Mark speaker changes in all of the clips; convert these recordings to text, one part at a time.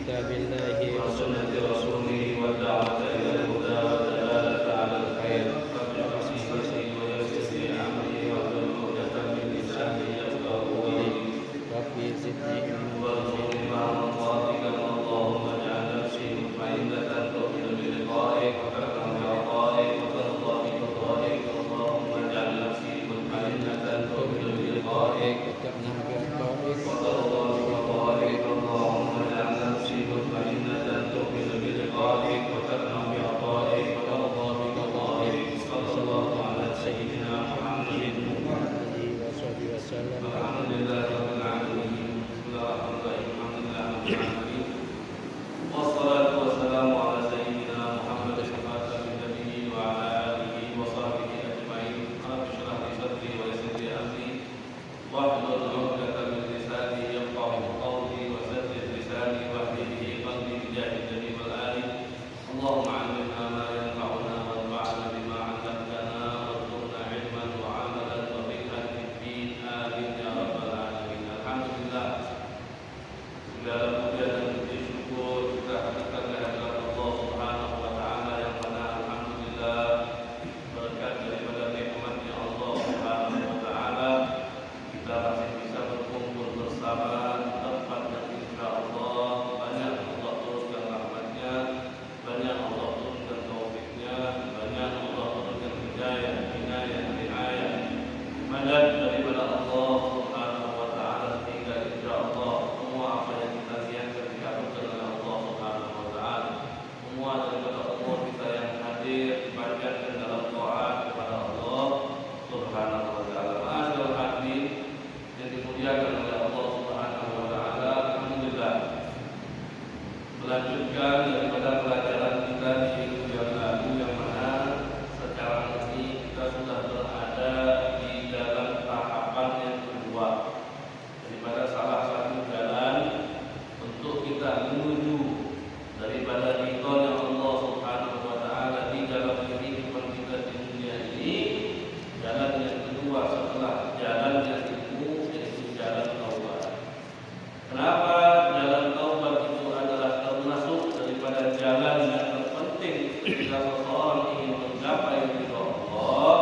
Speaker 1: kitabillahi wa sunnati rasulih wa da'wata ila al-huda wa dalalata 'ala al-khair fasih wa yassir amri wa hlul 'uqdatam min lisani yafqahu qawli rabbi zidni ilman warzuqni Allahumma ja'al nafsi mutmainnatan tu'minu bi liqa'ik wa tarkan bi 'ata'ik wa tarda bi qada'ik Allahumma ja'al nafsi mutmainnatan tu'minu bi liqa'ik wa tarkan bi 'ata'ik wa tarda bi qada'ik Allahumma ja'al nafsi mutmainnatan tu'minu bi liqa'ik wa tarkan bi 'ata'ik wa tarda bi qada'ik sallallahu ala sayyidina Muhammadin wa alihi wa sahbihi wa sallam alhamdulillahi rabbil alamin wassalatu wassalamu ala sayyidina Muhammad khatamin nabiyyin wa ala alihi wa sahbihi ajma'in rabbi shrah li sadri wa yassir li amri wahlul 'uqdatam min lisani yafqahu qawli wa saddid lisani wahdid bihi qalbi bijahi nabi wal ali Allahumma 'allimna ma yanfa'una wanfa'na bima 'allamtana warzuqna 'ilman wa 'amalan wa fiqhan fid din amin ya rabbal alamin alhamdulillah. Segala puja dan puji syukur kita haturkan kehadirat Allah Subhanahu wa taala yang mana alhamdulillah berkat daripada nikmat-Nya Allah Subhanahu wa taala kita masih bisa berkumpul bersama di tempat yang insyaallah banyak Allah turunkan rahmat-Nya, banyak Allah turunkan taufik-Nya, banyak Allah turunkan hidayah, inayah, riayah, madad daripada Allah Subhanahu wa taala sehingga insyaallah semua apa yang kita niatkan dikabulkan oleh Allah Subhanahu wa taala. Semua daripada Allah kita yang hadir dipanjatkan dalam taat kepada Allah Subhanahu wa taala. Ma'asyiral hadirin yang dimuliakan oleh Allah Subhanahu wa taala, alhamdulillah. Melanjutkan daripada pelajaran kita di minggu yang lalu yang mana sekarang ini kita sudah berada di dalam tahapan yang kedua daripada salah satu jalan untuk kita menuju daripada ridhonya Allah Subhanahu wa taala di dalam kehidupan kita di dunia ini. Jalan yang kedua setelah jalan yang itu yaitu jalan taubat. Kenapa jalan taubat itu adalah termasuk daripada jalan yang terpenting jika seseorang ingin mencapai ridho Allah?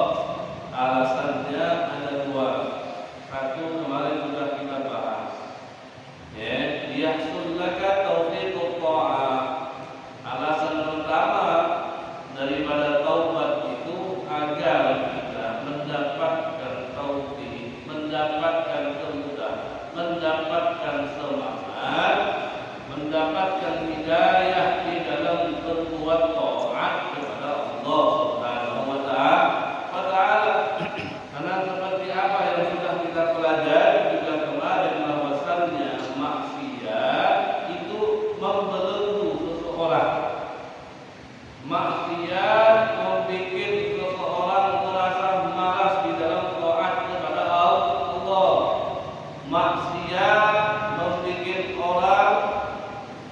Speaker 1: Alasannya ada dua. Satu kemarin sudah kita bahas. Yahsul laka taufiqut ta'ah. Alasan pertama daripada taubat itu agar kita mendapatkan taufik, mendapatkan kemudahan, mendapatkan semangat, mendapatkan hidayah di dalam berbuat taat kepada Allah Subhanahu wa taala. Karena seperti apa yang sudah kita pelajari juga kemarin bahwasannya maksiat itu membelenggu seseorang. Maksiat membuat seseorang merasa malas di dalam taat kepada Allah. Maksiat membuat orang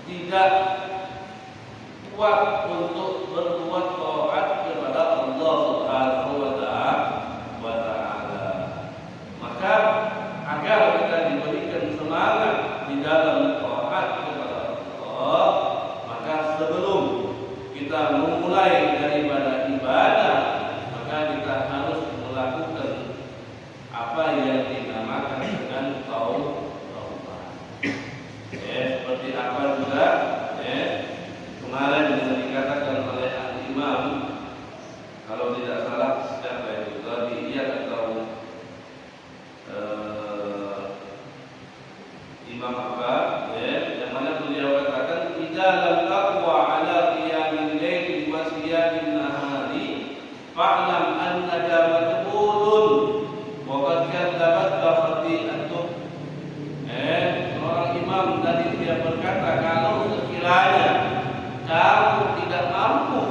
Speaker 1: tidak kuat untuk berbuat taat kepada Allah Subhanahu wa taala. Maka agar kita diberikan semangat di dalam taat kepada Allah, maka sebelum kita memulai daripada ibadah, maka kita harus melakukan apa yang dinamakan dengan taubat. Seperti apa juga kemarin yang dikatakan oleh Al-Imam, kalau tidak salah siapa itu Ghazali atau Imam apa yang mana beliau katakan idza lam taqwa ala qiyamil laili wa siyamin nahari fa'lam annaka maqbulun wa qad kadzabat khati'atuh. Seorang imam tadi dia berkata, kalau sekiranya kamu tidak mampu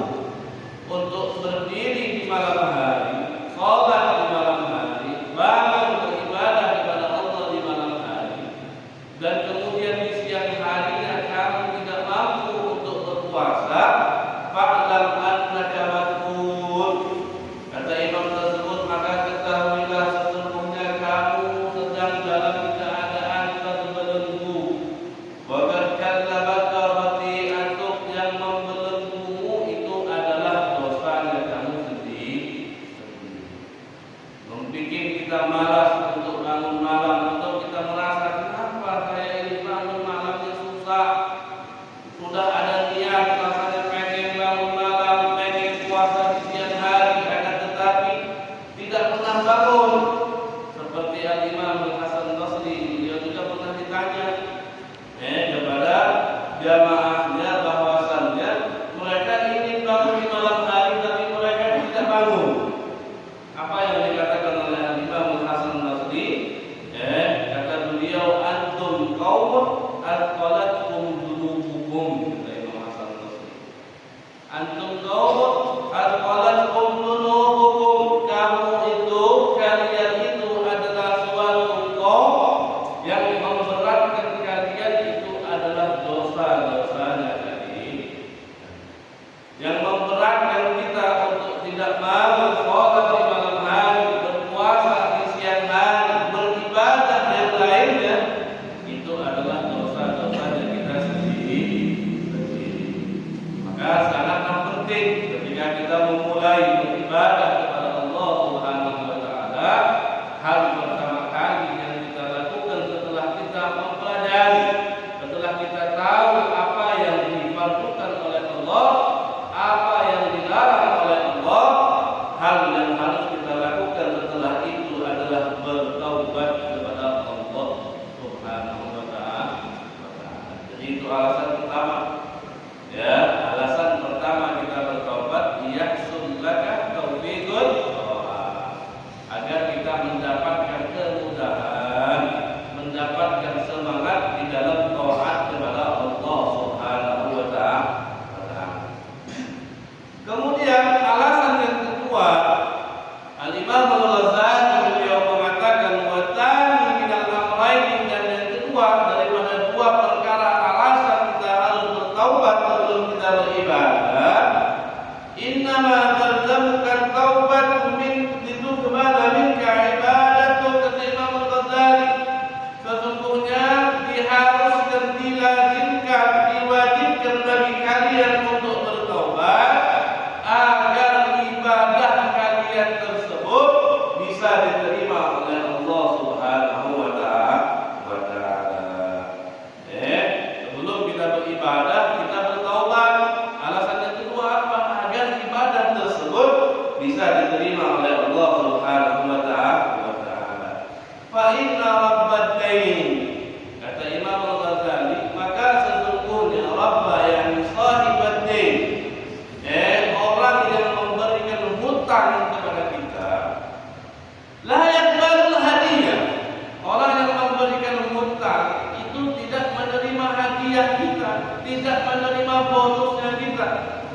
Speaker 1: untuk berdiri di malam hari, salat di malam hari, bangun beribadah kepada Allah di malam hari, dan kemudian di siang harinya kamu tidak mampu untuk berpuasa, fa'lam annaka maqbul. Kata imam tersebut, maka ketahuilah sesungguhnya kamu sedang dalam keadaan terbelenggu. Wa qad kadzabat jamaahnya bahwasannya mereka ingin bangun di malam hari tapi mereka tidak bangun. Apa yang dikatakan oleh Imam Hasan Basri? Kata beliau, antum qaumun atqalatkum dunubukum, kata Imam Hasan Basri. Antum qaumun atqalatkum dunubukum, kamu itu, kalian itu adalah suatu kaum yang memberatkan kalian, itu adalah dosa-dosanya tadi. Yang memberatkan kita untuk tidak bangun sholat di malam hari, berpuasa di siang hari, beribadah yang lainnya, itu adalah dosa-dosanya kita sendiri. Maka sangatlah penting ketika kita memulai beribadah kepada Allah Subhanahu wa taala, hal pertama kali yang kita lakukan setelah kita mempelajari, setelah kita tahu apa yang difardukan oleh Allah, apa yang dilarang oleh Allah, hal yang harus kita lakukan setelah itu adalah bertaubat kepada Allah Subhanahu wa taala. Jadi itu alasan pertama. Ya, alasan pertama kita bertaubat, yahsul laka taufiqul agar kita mendapatkan kemudahan, mendapatkan semangat di dalam taat kepada Allah Subhanahu wa taala. Kemudian alasan yang kedua, Al-Imam Al-Ghazali beliau mengatakan wa tsani min al-amrayn, dan yang kedua daripada dua perkara alasan kita harus bertaubat sebelum kita beribadah, innama talzamukan taubat min litukmala minka ibadatu, kata Imam Al-Ghazali, sesungguhnya diharuskan, dilazimkan, diwajibkan bagi kalian untuk bertaubat agar ibadah kalian tersebut bisa diterima oleh Allah Subhanahu wa taala. Sebelum kita beribadah, kita bertaubat. Alasan yang kedua apa? Agar ibadah tersebut bisa diterima oleh Allah Subhanahu wa taala. Fa inna rabbad dain, kata Imam Al-Ghazali, maka sesungguhnya Rabb yang sahibad dain, orang yang memberikan hutang kepada kita, la yaqbalul hadiah, orang yang memberikan hutang itu tidak menerima hadiah kita, tidak menerima bonusnya kita.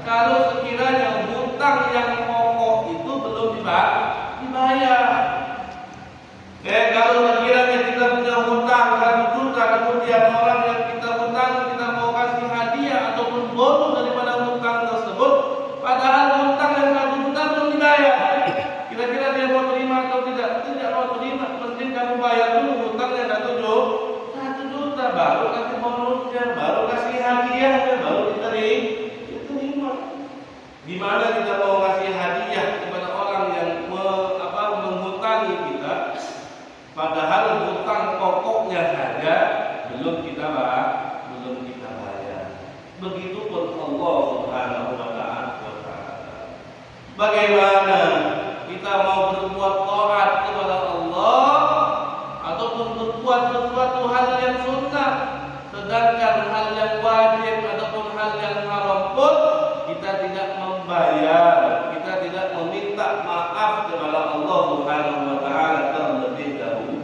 Speaker 1: Kalau sekiranya hutang yang pokok itu belum dibayar. Kalau sekiranya kita punya hutang 1 juta, kemudian orang yang kita hutang kita mau kasih hadiah ataupun bonus daripada hutang tersebut, padahal hutang yang 1 juta belum dibayar, kira-kira dia mau terima atau tidak? Tidak mau terima. Penting kamu bayar dulu hutangnya 1 juta, baru kasih bonusnya, baru kasih hadiahnya, baru diterima. Gimana kita mau kasih hadiah kepada orang yang menghutangi kita, padahal hutang pokoknya saja belum kita bayar. Begitupun Allah Subhanahu wa taala. Bagaimana kita mau berbuat taat kepada Allah ataupun berbuat sesuatu hal yang sunnah, sedangkan hal yang wajib ataupun hal yang haram pun kita tidak membayar, kita tidak meminta maaf kepada Allah Subhanahu wa taala terlebih dahulu.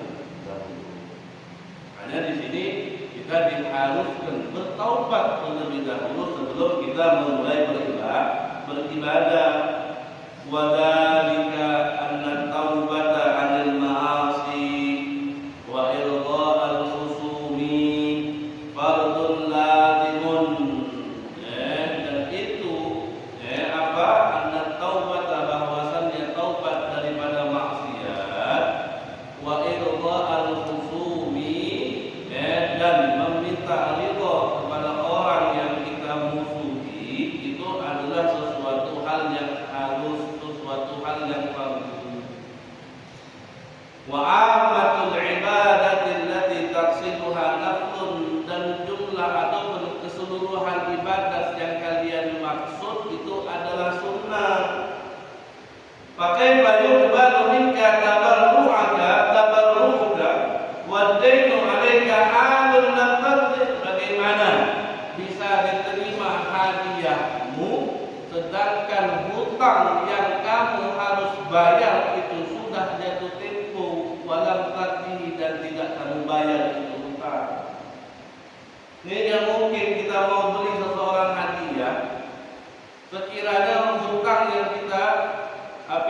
Speaker 1: Hanya di sini kita diharuskan bertaubat terlebih dahulu sebelum kita memulai beribadah. Wa dzalika anna taubata 'anil ma'asi wa irda'al khusumi fardun lazimun. Dan itu anna taubata, bahwasannya taubat daripada maksiat, wa irda'al khusumi, dan meminta ridha kepada orang yang kita musuhi, itu adalah sesuatu hal yang harus, sesuatu hal yang fardu. Wa amatul ibadati allati taqsiduha naflun, dan jumlah ataupun keseluruhan ibadah yang kalian maksud itu adalah sunnah. Pakai baju baru minka tabarruka wa dainu 'alaika 'alun nafd. Bagaimana bisa sedangkan hutang yang kamu harus bayar itu sudah jatuh tempo walam tagih dan tidak kamu bayar itu hutang. Ini yang mungkin kita mau beli seseorang hadiah, sekiranya hutang yang kita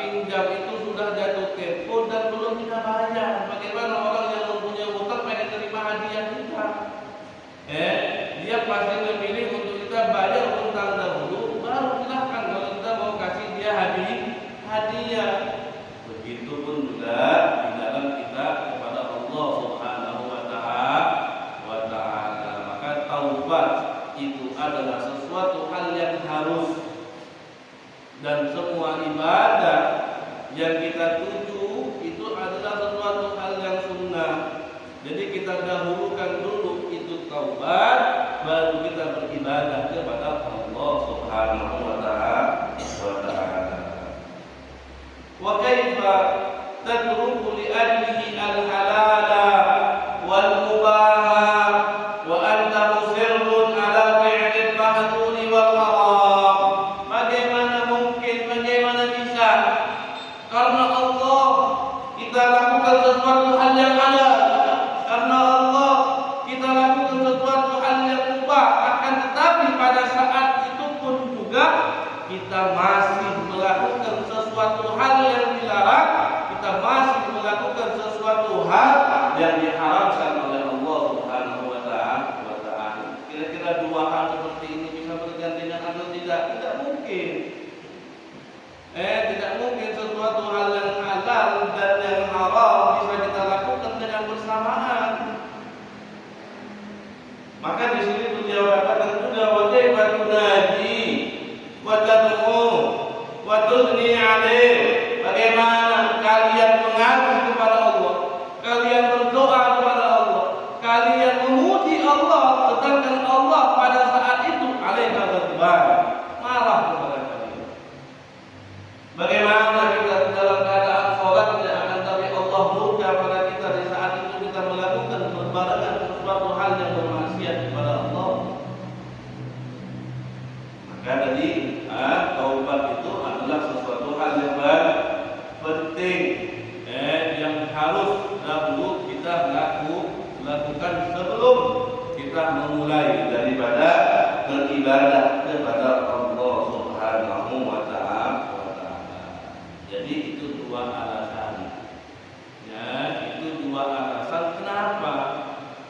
Speaker 1: pinjam itu sudah jatuh tempo dan belum kita bayar. Bagaimana orang yang mempunyai hutang pengen terima hadiah kita? Dia pasti memilih untuk kita bayar hutang dahulu, baru silahkan kalau kita mau kasih dia hadiah. Begitupun juga di dalam kita kepada Allah Subhanahu wa Ta'ala. Maka taubat itu adalah sesuatu hal yang harus, dan semua ibadah yang kita tuju itu adalah sesuatu hal yang sunnah. Jadi kita dahulukan dulu itu taubat, baru kita beribadah kepada Allah Subhanahu wa Ta'ala. Wa kaifa tatruku li ajlihi al-halala wal mubaha wa anta musirrun ala fi'lil mahdhuri wal haram. Bagaimana bisa karena Allah kita lakukan sesuatu hal yang halal, karena Allah kita lakukan sesuatu hal yang mubah, akan tetapi pada saat itu pun juga kita masih melakukan sesuatu hal yang dilarang, kita masih melakukan sesuatu hal yang diharamkan oleh Allah Subhanahu wa Ta'ala. Kira-kira dua hal seperti ini bisa bergandengan atau tidak? Tidak mungkin. Tidak mungkin sesuatu hal yang halal dan yang haram bisa kita lakukan dengan bersamaan. Maka di sini beliau katakan juga wa kaifa tunaji wa tad'u wa tughni 'alaih. Bagaimana kalian mengadu kepada Allah, kalian berdoa kepada Allah, kalian memuji Allah, sedangkan Allah pada saat itu alaika ghadban, marah kepada kalian. Bagaimana kita dalam keadaan sholatnya, akan tapi Allah murka pada kita di saat itu kita melakukan berbarengan sesuatu hal yang bermaksiat kepada Allah. Maka tadi taubat itu adalah sesuatu hal yang penting, yang harus dahulu kita lakukan sebelum kita memulai daripada beribadah kepada Allah Subhanahu wa Ta'ala. Jadi itu dua alasan. Itu dua alasan kenapa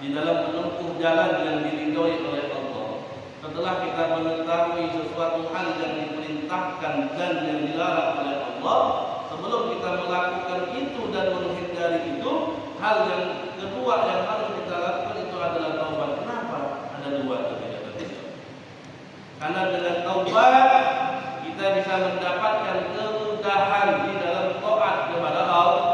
Speaker 1: di dalam menempuh jalan yang diridhoi oleh Allah, setelah kita mengetahui sesuatu hal yang diperintahkan dan yang dilarang oleh Allah, sebelum kita melakukan itu dan menghindari itu, hal yang kedua yang harus kita lakukan itu adalah taubat. Kenapa? Ada dua kebijakan itu. Karena dengan taubat kita bisa mendapatkan kemudahan di dalam taat kepada Allah.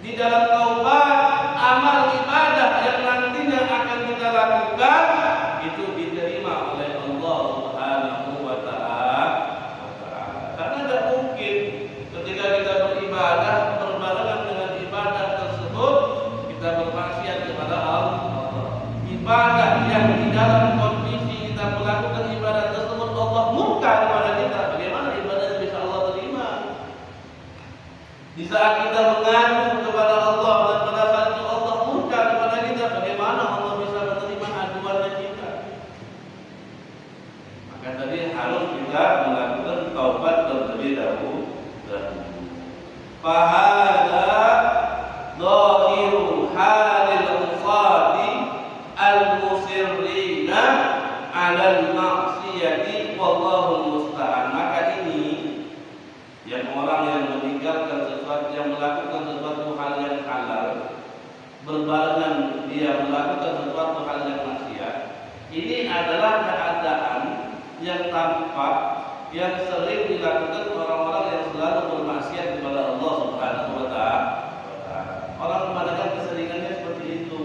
Speaker 1: Di dalam taubat, amal ibadah yang nantinya akan kita lakukan itu diterima oleh Allah Subhanahu wa Ta'ala. Karena tidak mungkin ketika kita beribadah berbarengan dengan ibadah tersebut kita bermaksiat kepada Allah. Ibadah yang di dalam kondisi kita melakukan ibadah tersebut Allah murka kepada kita, bagaimana ibadahnya bisa Allah terima? Di saat kita mengadu kepada Allah dan pada saat itu Allah murka kepada kita, bagaimana Allah bisa menerima aduannya kita? Maka tadi harus kita melakukan taubat terlebih dahulu. Fahada dhahiru halil usadi al-musirrina 'alal ma'siyati wallahu musta'an. Maka ini yang orang yang meninggalkan sesuatu, yang melakukan sesuatu hal yang halal, berbarengan dia melakukan sesuatu hal yang maksiat, ini adalah keadaan yang tampak, yang sering dilakukan orang-orang yang selalu bermaksiat kepada Allah Subhanahu wa Ta'ala. Orang kebanyakan keseringannya seperti itu.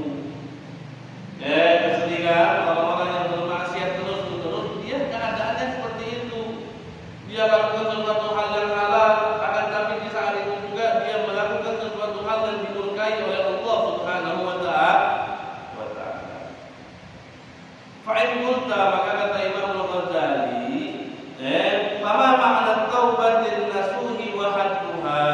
Speaker 1: Keseringan orang-orang yang bermaksiat terus-menerus, dia keadaannya seperti itu. Dia lakukan sesuatu hal yang halal, akan tapi di saat itu juga dia melakukan sesuatu hal yang dimurkai oleh Allah Subhanahu wa Ta'ala. Fa'in qulta, maka kata Imam Al-Ghazali, Fama makna taubatin nasuhi wa hadduha.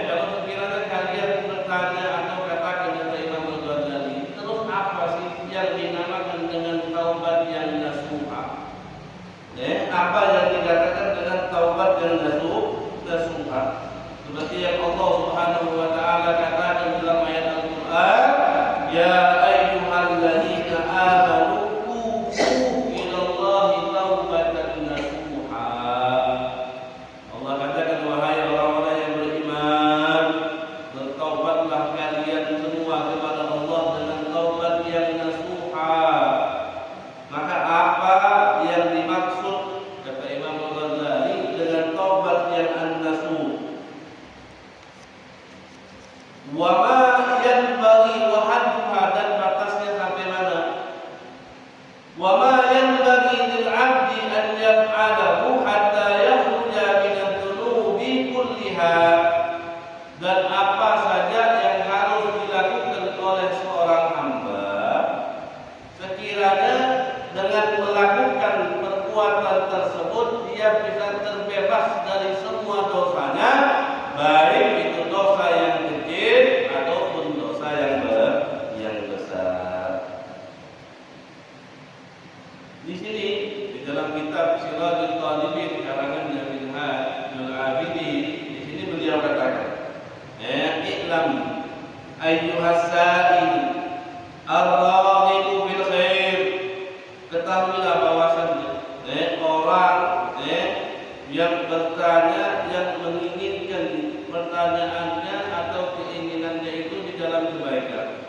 Speaker 1: Kalau sekiranya kalian bertanya atau katakan kepada Imam Al-Ghazali, terus apa sih yang dinamakan dengan taubat yang nasuha? Apa yang dikatakan dengan taubat yang nasuha? Seperti yang Allah Subhanahu wa taala katakan dalam ayat Al-Qur'an, ya ayyuhalladzina amanu tubu ilallahi taubatan nasuha. Allah katakan, wahai orang-orang yang beriman, bertaubatlah kalian semua kepada Allah dengan taubat yang nasuha. Maka apa yang dimaksud kata Imam Al-Ghazali dengan taubat yang an-nasuh? Wa ma yanbaghi wa hadduha, dan batasnya sampai mana? Wa ma yanbaghi lil 'abdi an yaf'alahu hatta yakhruja min adh-dhunubi kulliha, dan apa saja yang harus dilakukan oleh seorang hamba sekiranya dengan melakukan perbuatan tersebut dia bisa terbebas dari semua dosanya, baik itu dosa yang kecil ataupun dosa yang besar. Di sini di dalam kitab Sirajul Talibin karangan Minhajul Abidin, di sini beliau katakan, "I'lam ayyuhas sa'il ar-raghibu fil khair." Ketahuilah bahwasannya orang yang bertanya, yang menginginkan pertanyaannya atau keinginannya itu di dalam kebaikan.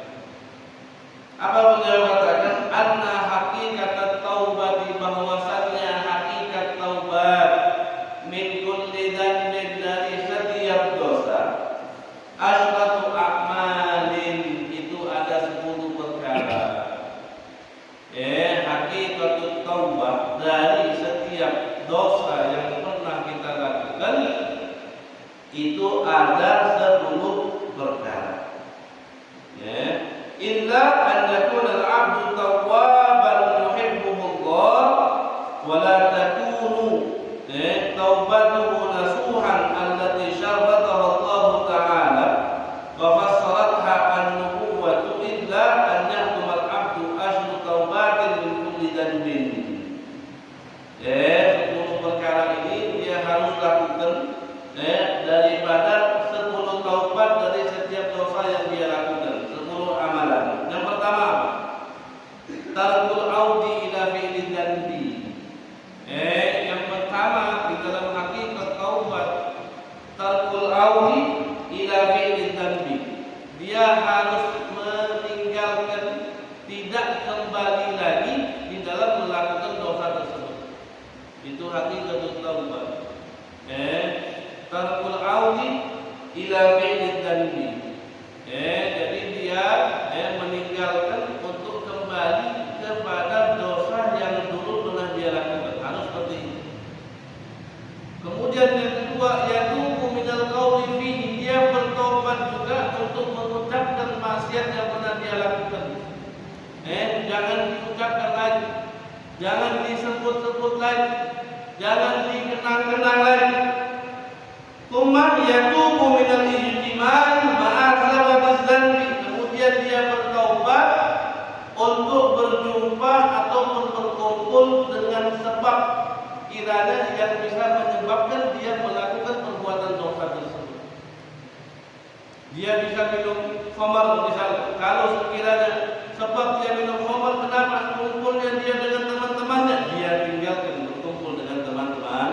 Speaker 1: Apa beliau katakan? Anna haqiqat taubati, bahwasannya hakikat taubat min kulli dzambin, dari setiap dosa, asyratu a'malin, itu ada 10 perkara. Hakikat taubat dari setiap dosa yang pernah kita lakukan itu ada 10 perkara. Illa an yakuna al-'abdu tawwaban yuhibbuhullah wa la takunu taubatuhu nasuhan allati syarataha Allah ta'ala wa fassaratha an-nubuwwatu illa an yahduma al-'abdu ashru taubatin min kulli dhanbin. 10 perkara ini dia harus lakukan daripada 10 taubat dari setiap dosa yang dia lakukan, 10 amalan. Yang pertama, tarkul audi ila fi'li dzanbi. Yang pertama di dalam hakikat taubat, tarkul audi ila fi'li dzanbi. Dia harus meninggalkan, tidak kembali lagi di dalam melakukan dosa tersebut. Itu hakikat taubat. Tarkul audi ila fi'li dzanbi. Jadi dia meninggalkan untuk kembali kepada dosa yang dulu pernah dia lakukan. Harus seperti itu. Kemudian yang kedua, yatubu minal qawli fihi, dia bertobat juga untuk mengucapkan maksiat yang pernah dia lakukan. Jangan diucapkan lagi, jangan disebut-sebut lagi, jangan dikenang-kenang lagi. Tsumma yatubu minal ijtimal ma'a sababiz dzanbi, kemudian dia bertaubat untuk berjumpa ataupun berkumpul dengan sebab kiranya yang bisa menyebabkan dia melakukan perbuatan dosa tersebut. Dia bisa minum khamar misalnya. Kalau sekiranya sebab dia minum khamar, kenapa kumpulnya dia dengan teman-temannya? Dia tinggalkan berkumpul dengan teman-teman.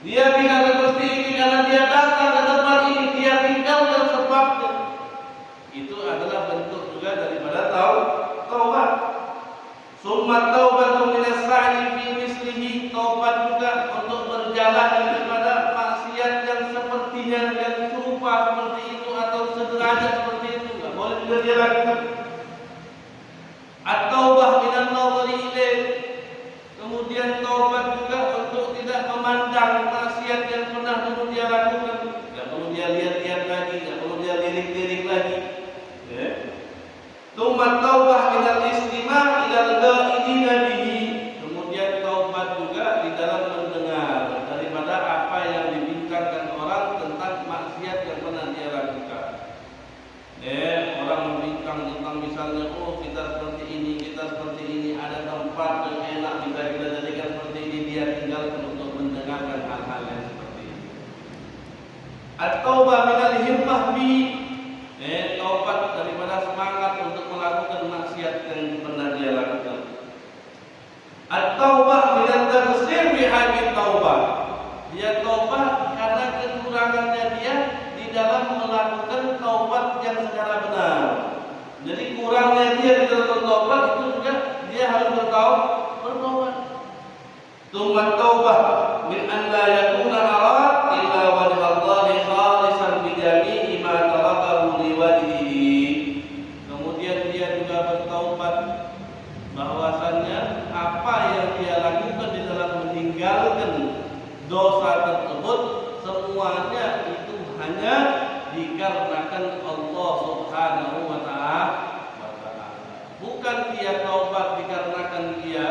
Speaker 1: Dia bisa seperti ini karena dia datang ke tempat ini, dia tinggalkan sebabnya. Itu adalah bentuk juga daripada taubat. Summa taubatu minas sa'i fi mislihi, taubat juga untuk berjalan kepada maksiat yang sepertinya, yang serupa seperti itu atau sederajat seperti itu, enggak boleh juga dia lakukan. At-taubah minan nadhari ilaih, kemudian taubat juga untuk tidak memandang maksiat yang pernah dulu dia lakukan. Enggak perlu dia lihat-lihat lagi, enggak perlu dia lirik-lirik lagi. Tsumma taubah minal istima' ilal ghaidina bihi, At-taubah minal himmah bi, taubat daripada semangat untuk melakukan maksiat yang pernah dia lakukan. At-taubah minal taksir bi haqqi taubah, dia taubat karena kekurangannya dia di dalam melakukan taubat yang secara benar. Jadi kurangnya dia di dalam bertaubat itu juga dia harus bertaubat. Tsumma taubah min an la yakuna arad illa wajh Allah khalisan bi jami'i ma tarakahu li wajhihi. Kemudian dia juga bertaubat bahwasannya apa yang dia lakukan di dalam meninggalkan dosa tersebut semuanya itu hanya dikarenakan Allah Subhanahu wa ta'ala. Bukan dia taubat dikarenakan dia,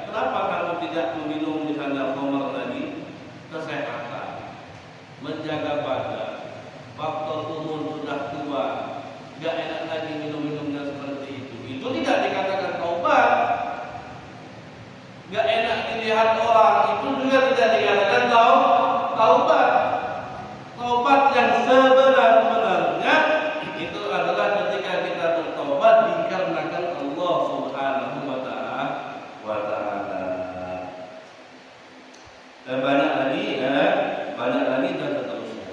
Speaker 1: kenapa kamu tidak meminum misalnya khamr lagi? Kesehatan, menjaga badan, faktor umur sudah tua, gak enak lagi minum-minumnya seperti itu. Itu tidak dikatakan taubat. Gak enak dilihat orang, itu juga tidak dikatakan taubat. Taubat yang sebenar-benarnya itu adalah ketika kita bertaubat dikarenakan Allah Subhanahu wa ta'ala. Dan banyak lagi dan seterusnya.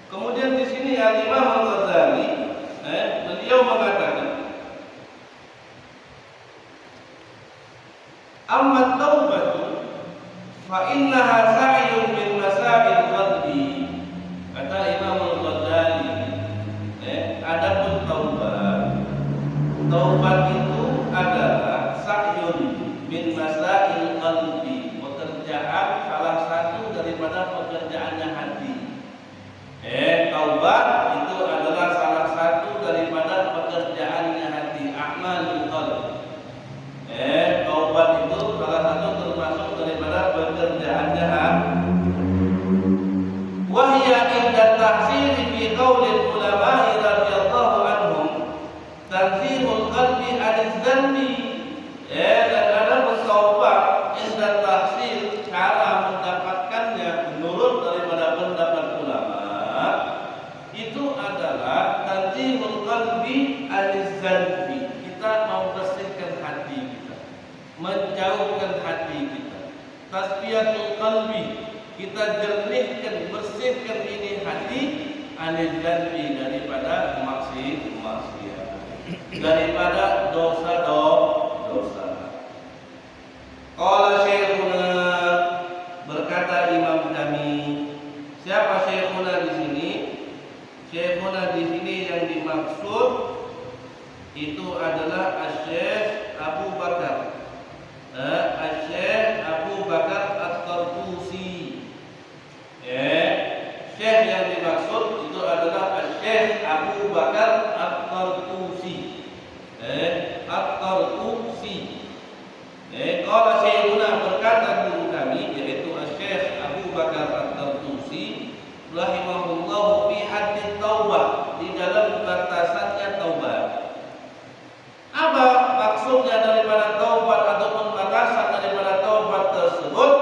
Speaker 1: Kemudian di sini Al-Imam Al-Ghazali beliau mengatakan, amma taubatu fa innaha sa'yun min masail qalbi. Kata Imam Al-Ghazali, adapun taubat itu adalah sa'yun min masail qalbi, pekerjaan salah satu daripada pekerjaannya hati. Taubat itu adalah salah satu daripada pekerjaannya hati, a'malul qalb. Taubat itu salah satu termasuk daripada pekerjaannya hati. Wahya inda tahsir fi qaulil ulama radhiyallahu anhum tanzihul qalbi aniz-dzanbi. Dan ada bertaubat inda tahsir, cara mendapatkannya menurut daripada pendapat ulama itu adalah tanzihul qalbi aniz-dzanbi. Kita mau bersihkan hati kita, menjauhkan hati kita. Tasfiyatul qalbi, kita jernihkan, bersihkan ini hati aniz-dzanbi, daripada maksiat, daripada dosa-dosa. Qala syekhuna, berkata imam kami. Siapa syekhuna di sini? Syekhuna di sini yang dimaksud itu adalah Asy-Syaikh Abu Bakar. Asy-Syaikh Abu Bakar At-Tartusi. Syekh yang dimaksud itu adalah Asy-Syaikh Abu Bakar At-Tartusi. At-Tartusi. Qala syekhuna, berkata guru kami yaitu Asy-Syaikh Abu Bakar At-Tartusi rahimahullahu fi haddi taubah, di dalam batasannya taubat. Apa maksudnya daripada taubat ataupun batasan daripada taubat tersebut?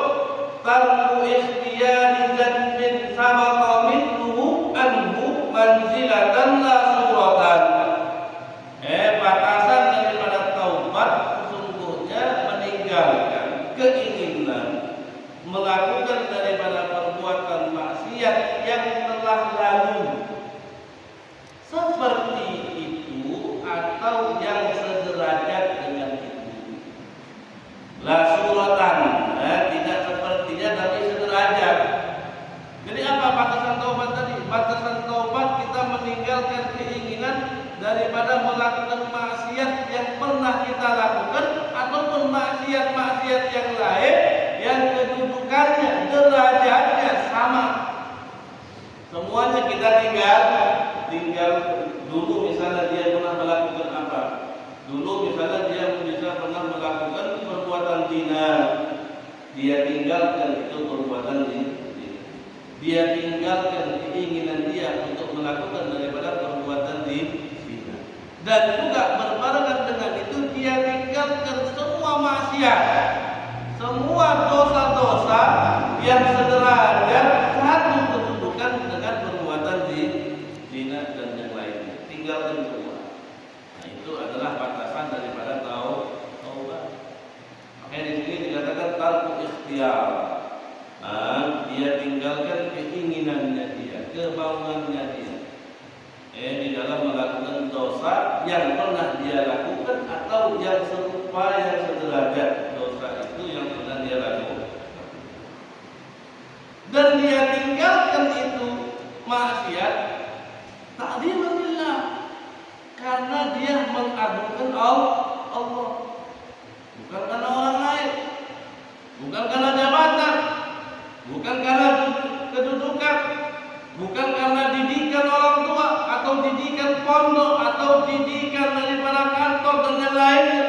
Speaker 1: Tarku ikhtiyari dzanbin sabaqa mithluhu anhu manzilatan la suratan. Batasan daripada taubat sesungguhnya meninggalkan keinginan melakukan daripada perbuatan maksiat yang telah lalu, seperti itu atau yang sederajat dengan itu. La suratan, tidak sepertinya tapi sederajat. Jadi apa batasan taubat tadi? Batasan taubat kita meninggalkan keinginan daripada melakukan maksiat yang pernah kita lakukan ataupun maksiat-maksiat yang lain yang kedudukannya, derajatnya sama. Semuanya kita tinggal dulu. Misalnya dia pernah melakukan apa? Dulu misalnya dia bisa pernah melakukan perbuatan zina, dia tinggalkan itu perbuatan zina. Dia tinggalkan keinginan dia untuk melakukan daripada perbuatan zina. Dan juga berbarengan dengan itu dia tinggalkan semua maksiat, semua dosa-dosa yang sederajat yang pernah dia lakukan atau yang serupa yang sederajat dosa itu yang pernah dia lakukan, dan dia tinggalkan itu maksiat ta'dziman lillah, karena dia mengagungkan Allah, bukan karena orang lain, bukan karena jabatan, bukan karena kedudukan, bukan karena didikan orang tua atau didikan pondok atau didikan daripada kantor dan yang lainnya.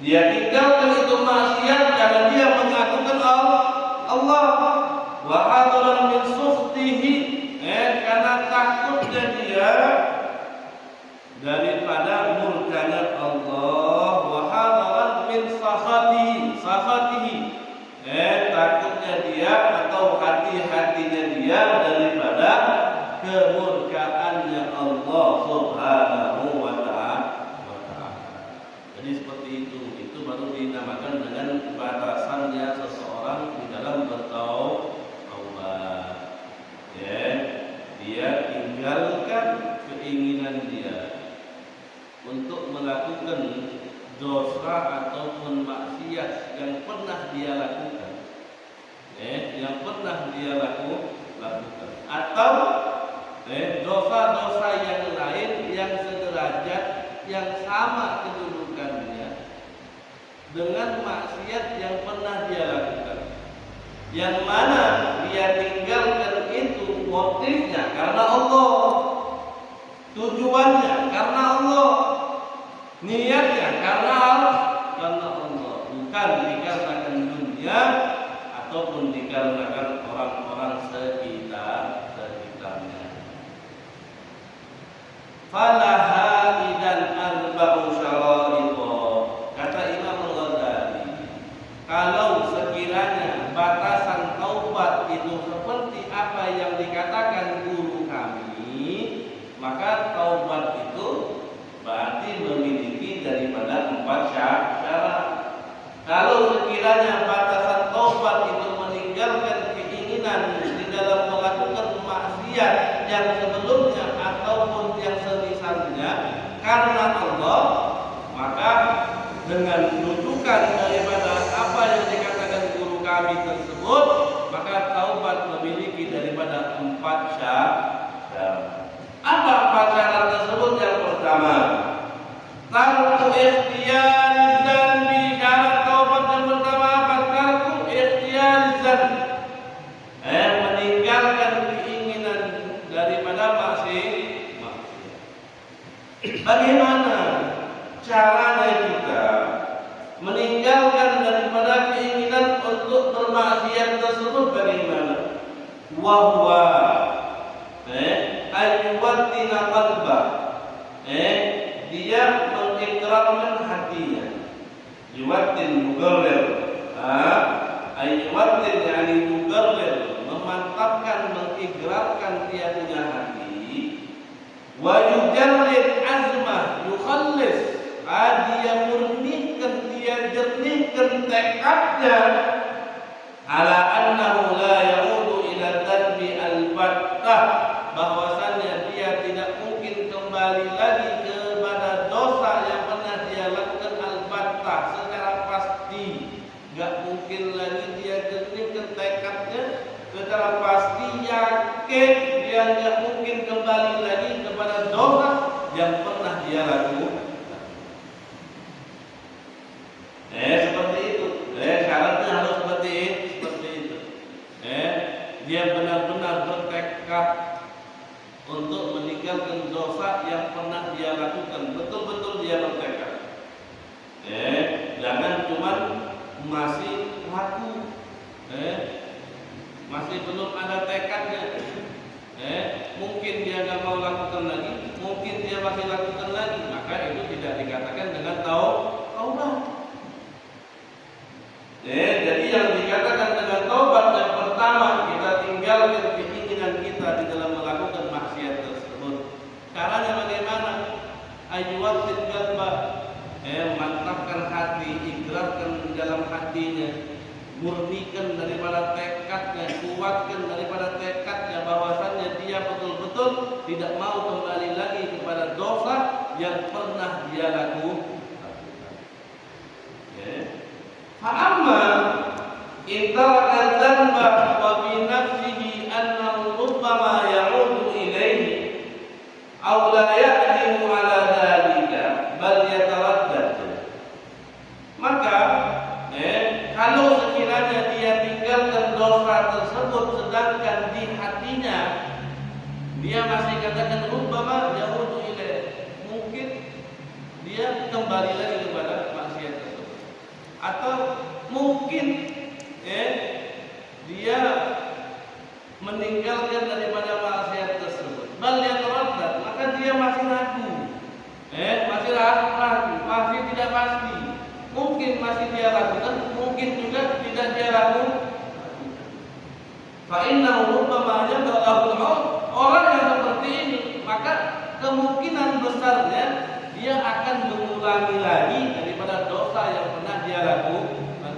Speaker 1: Dia tinggalkan itu maksiat karena dia mengagungkan Allah, wa hadaran min sukhtihi, karena takutnya dia daripada murkanya Allah, wa hadaran min sakhatihi, takutnya dia atau hati-hatinya dia daripada kemurkaannya Allah Subhanahu wa ta'ala. Jadi seperti itu baru dinamakan dengan batasannya seseorang di dalam bertaubat. Dia tinggalkan keinginan dia untuk melakukan dosa ataupun maksiat yang pernah dia lakukan, lakukan, atau dosa-dosa yang lain yang sederajat, yang sama kedudukannya dengan maksiat yang pernah dia lakukan, yang mana dia tinggalkan itu motifnya karena Allah, tujuannya karena Allah, niatnya karena Allah, bukan dikarenakan dunia ataupun dikarenakan orang-orang sekitarnya. Falaha idan arba'u syara'idha, kata Imam Al-Ghazali, kalau sekiranya batasan taubat itu seperti apa yang dikatakan guru kami, maka taubat itu berarti memiliki daripada 4 syarat. Kalau sekiranya batasan taubat itu meninggalkan keinginan di dalam melakukan maksiat yang sebelumnya ataupun yang semisalnya karena Allah, maka dengan rujukan daripada apa yang dikatakan guru kami tersebut, maka taubat memiliki daripada 4 syarat. Apa 4 syarat tersebut? Yang pertama, tarku ikhtiyar dzanbi. Syarat taubat yang pertama apa? Tarku ikhtiyar dzanbi, meninggalkan keinginan daripada maksiat. Bagaimana caranya kita meninggalkan daripada keinginan untuk bermaksiat tersebut? Bagaimana? Wahwa ayyuwatina qalbah, dia mengikrarkan hatinya. Yuwatin mugarrir, ayyuwatin yani mugarrir, memantapkan, mengikrarkan dia punya hati. Wa yujarrid azmah, yukhallis, dia murnikan, dia jernihkan tekadnya, ala annahu la yaudu ila dzanbi al-battah, bahwasannya dia tidak mungkin kembali lagi kepada dosa yang pernah dia lakukan al-battah secara pasti. Gak mungkin lagi dia jernihkan tekadnya secara pasti, yakin dia gak mungkin kembali lagi kepada dosa yang pernah dia lakukan. Seperti itu. Syaratnya harus seperti itu. Dia benar-benar bertekad untuk meninggalkan dosa yang pernah dia lakukan. Betul-betul dia bertekad. Jangan cuma masih ragu, masih belum ada tekadnya. Mungkin dia nggak mau lakukan lagi, mungkin dia masih lakukan lagi, maka itu tidak dikatakan dengan taubat. Jadi yang dikatakan dengan taubat yang pertama, kita tinggalkan keinginan kita di dalam melakukan maksiat tersebut. Caranya bagaimana? Ayyuwatin qalbah, mantapkan hati, ikrarkan di dalam hatinya, murnikan daripada tekadnya, kuatkan daripada tekadnya bahwasannya dia betul-betul tidak mau kembali lagi kepada dosa yang pernah dia lakukan. Fa'amma in taraka dzanba wa fi nafsihi annahu rubbama ya'udu ilayhi aw la ya'limu 'ala dzalika bal yataraddad. Maka kalau sekiranya dia tinggalkan dosa tersebut sedangkan di hatinya dia masih katakan rubbama ya'udu ilayhi, mungkin dia kembali lagi kepada maksiat tersebut, atau mungkin dia meninggalkan daripada maksiat tersebut. Bal yataraddad, maka dia masih ragu, masih ragu, masih tidak pasti. Mungkin masih dia lakukan, mungkin juga tidak dia lakukan. Fa innahu rubbama yadallahu orang yang seperti ini, maka kemungkinan besarnya dia akan mengulangi lagi daripada dosa yang pernah dia lakukan.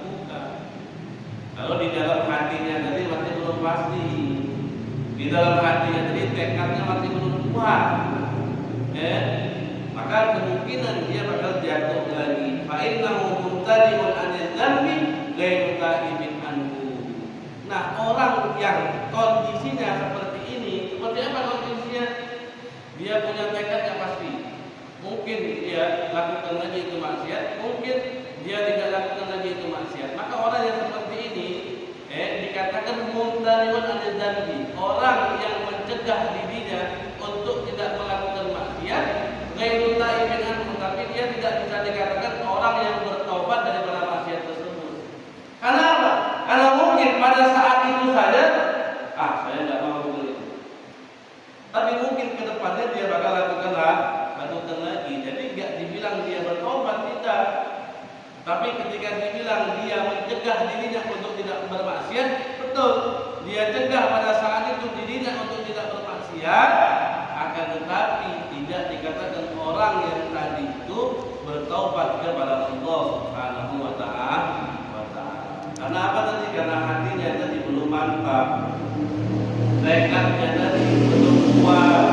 Speaker 1: Kalau di dalam hatinya tadi masih belum pasti, di dalam hatinya tadi tekadnya masih belum kuat, maka kemungkinan dia bakal jatuh lagi. Fa innahu mubtadi'un 'anil dzambi ghairu taibin anhu. Nah, orang yang kondisinya seperti ini, seperti apa kondisinya? Dia punya tekad yang pasti. Mungkin dia lakukan lagi itu maksiat, mungkin dia tidak lakukan lagi itu maksiat. Maka orang yang seperti ini dikatakan mubtadi'un 'anil dzambi, orang yang mencegah dirinya untuk tidak melakukan maksiat, ghairu taibin anhu, tapi dia tidak bisa dikatakan orang yang bertobat daripada maksiat tersebut. Karena apa? Karena mungkin pada saat itu saja, saya tidak mau begitu. Tapi mungkin ke depannya dia bakal lakukan lagi. Jadi tidak dibilang dia bertobat, tidak. Tapi ketika dibilang dia mencegah dirinya untuk tidak bermaksiat, betul. Dia cegah pada saat itu dirinya untuk tidak bermaksiat, akan tetapi tidak dikatakan orang yang tadi itu bertobat kepada Allah Subhanahu wa ta'ala. Karena apa tadi? Karena hatinya tadi belum mantap, tekadnya tadi belum kuat,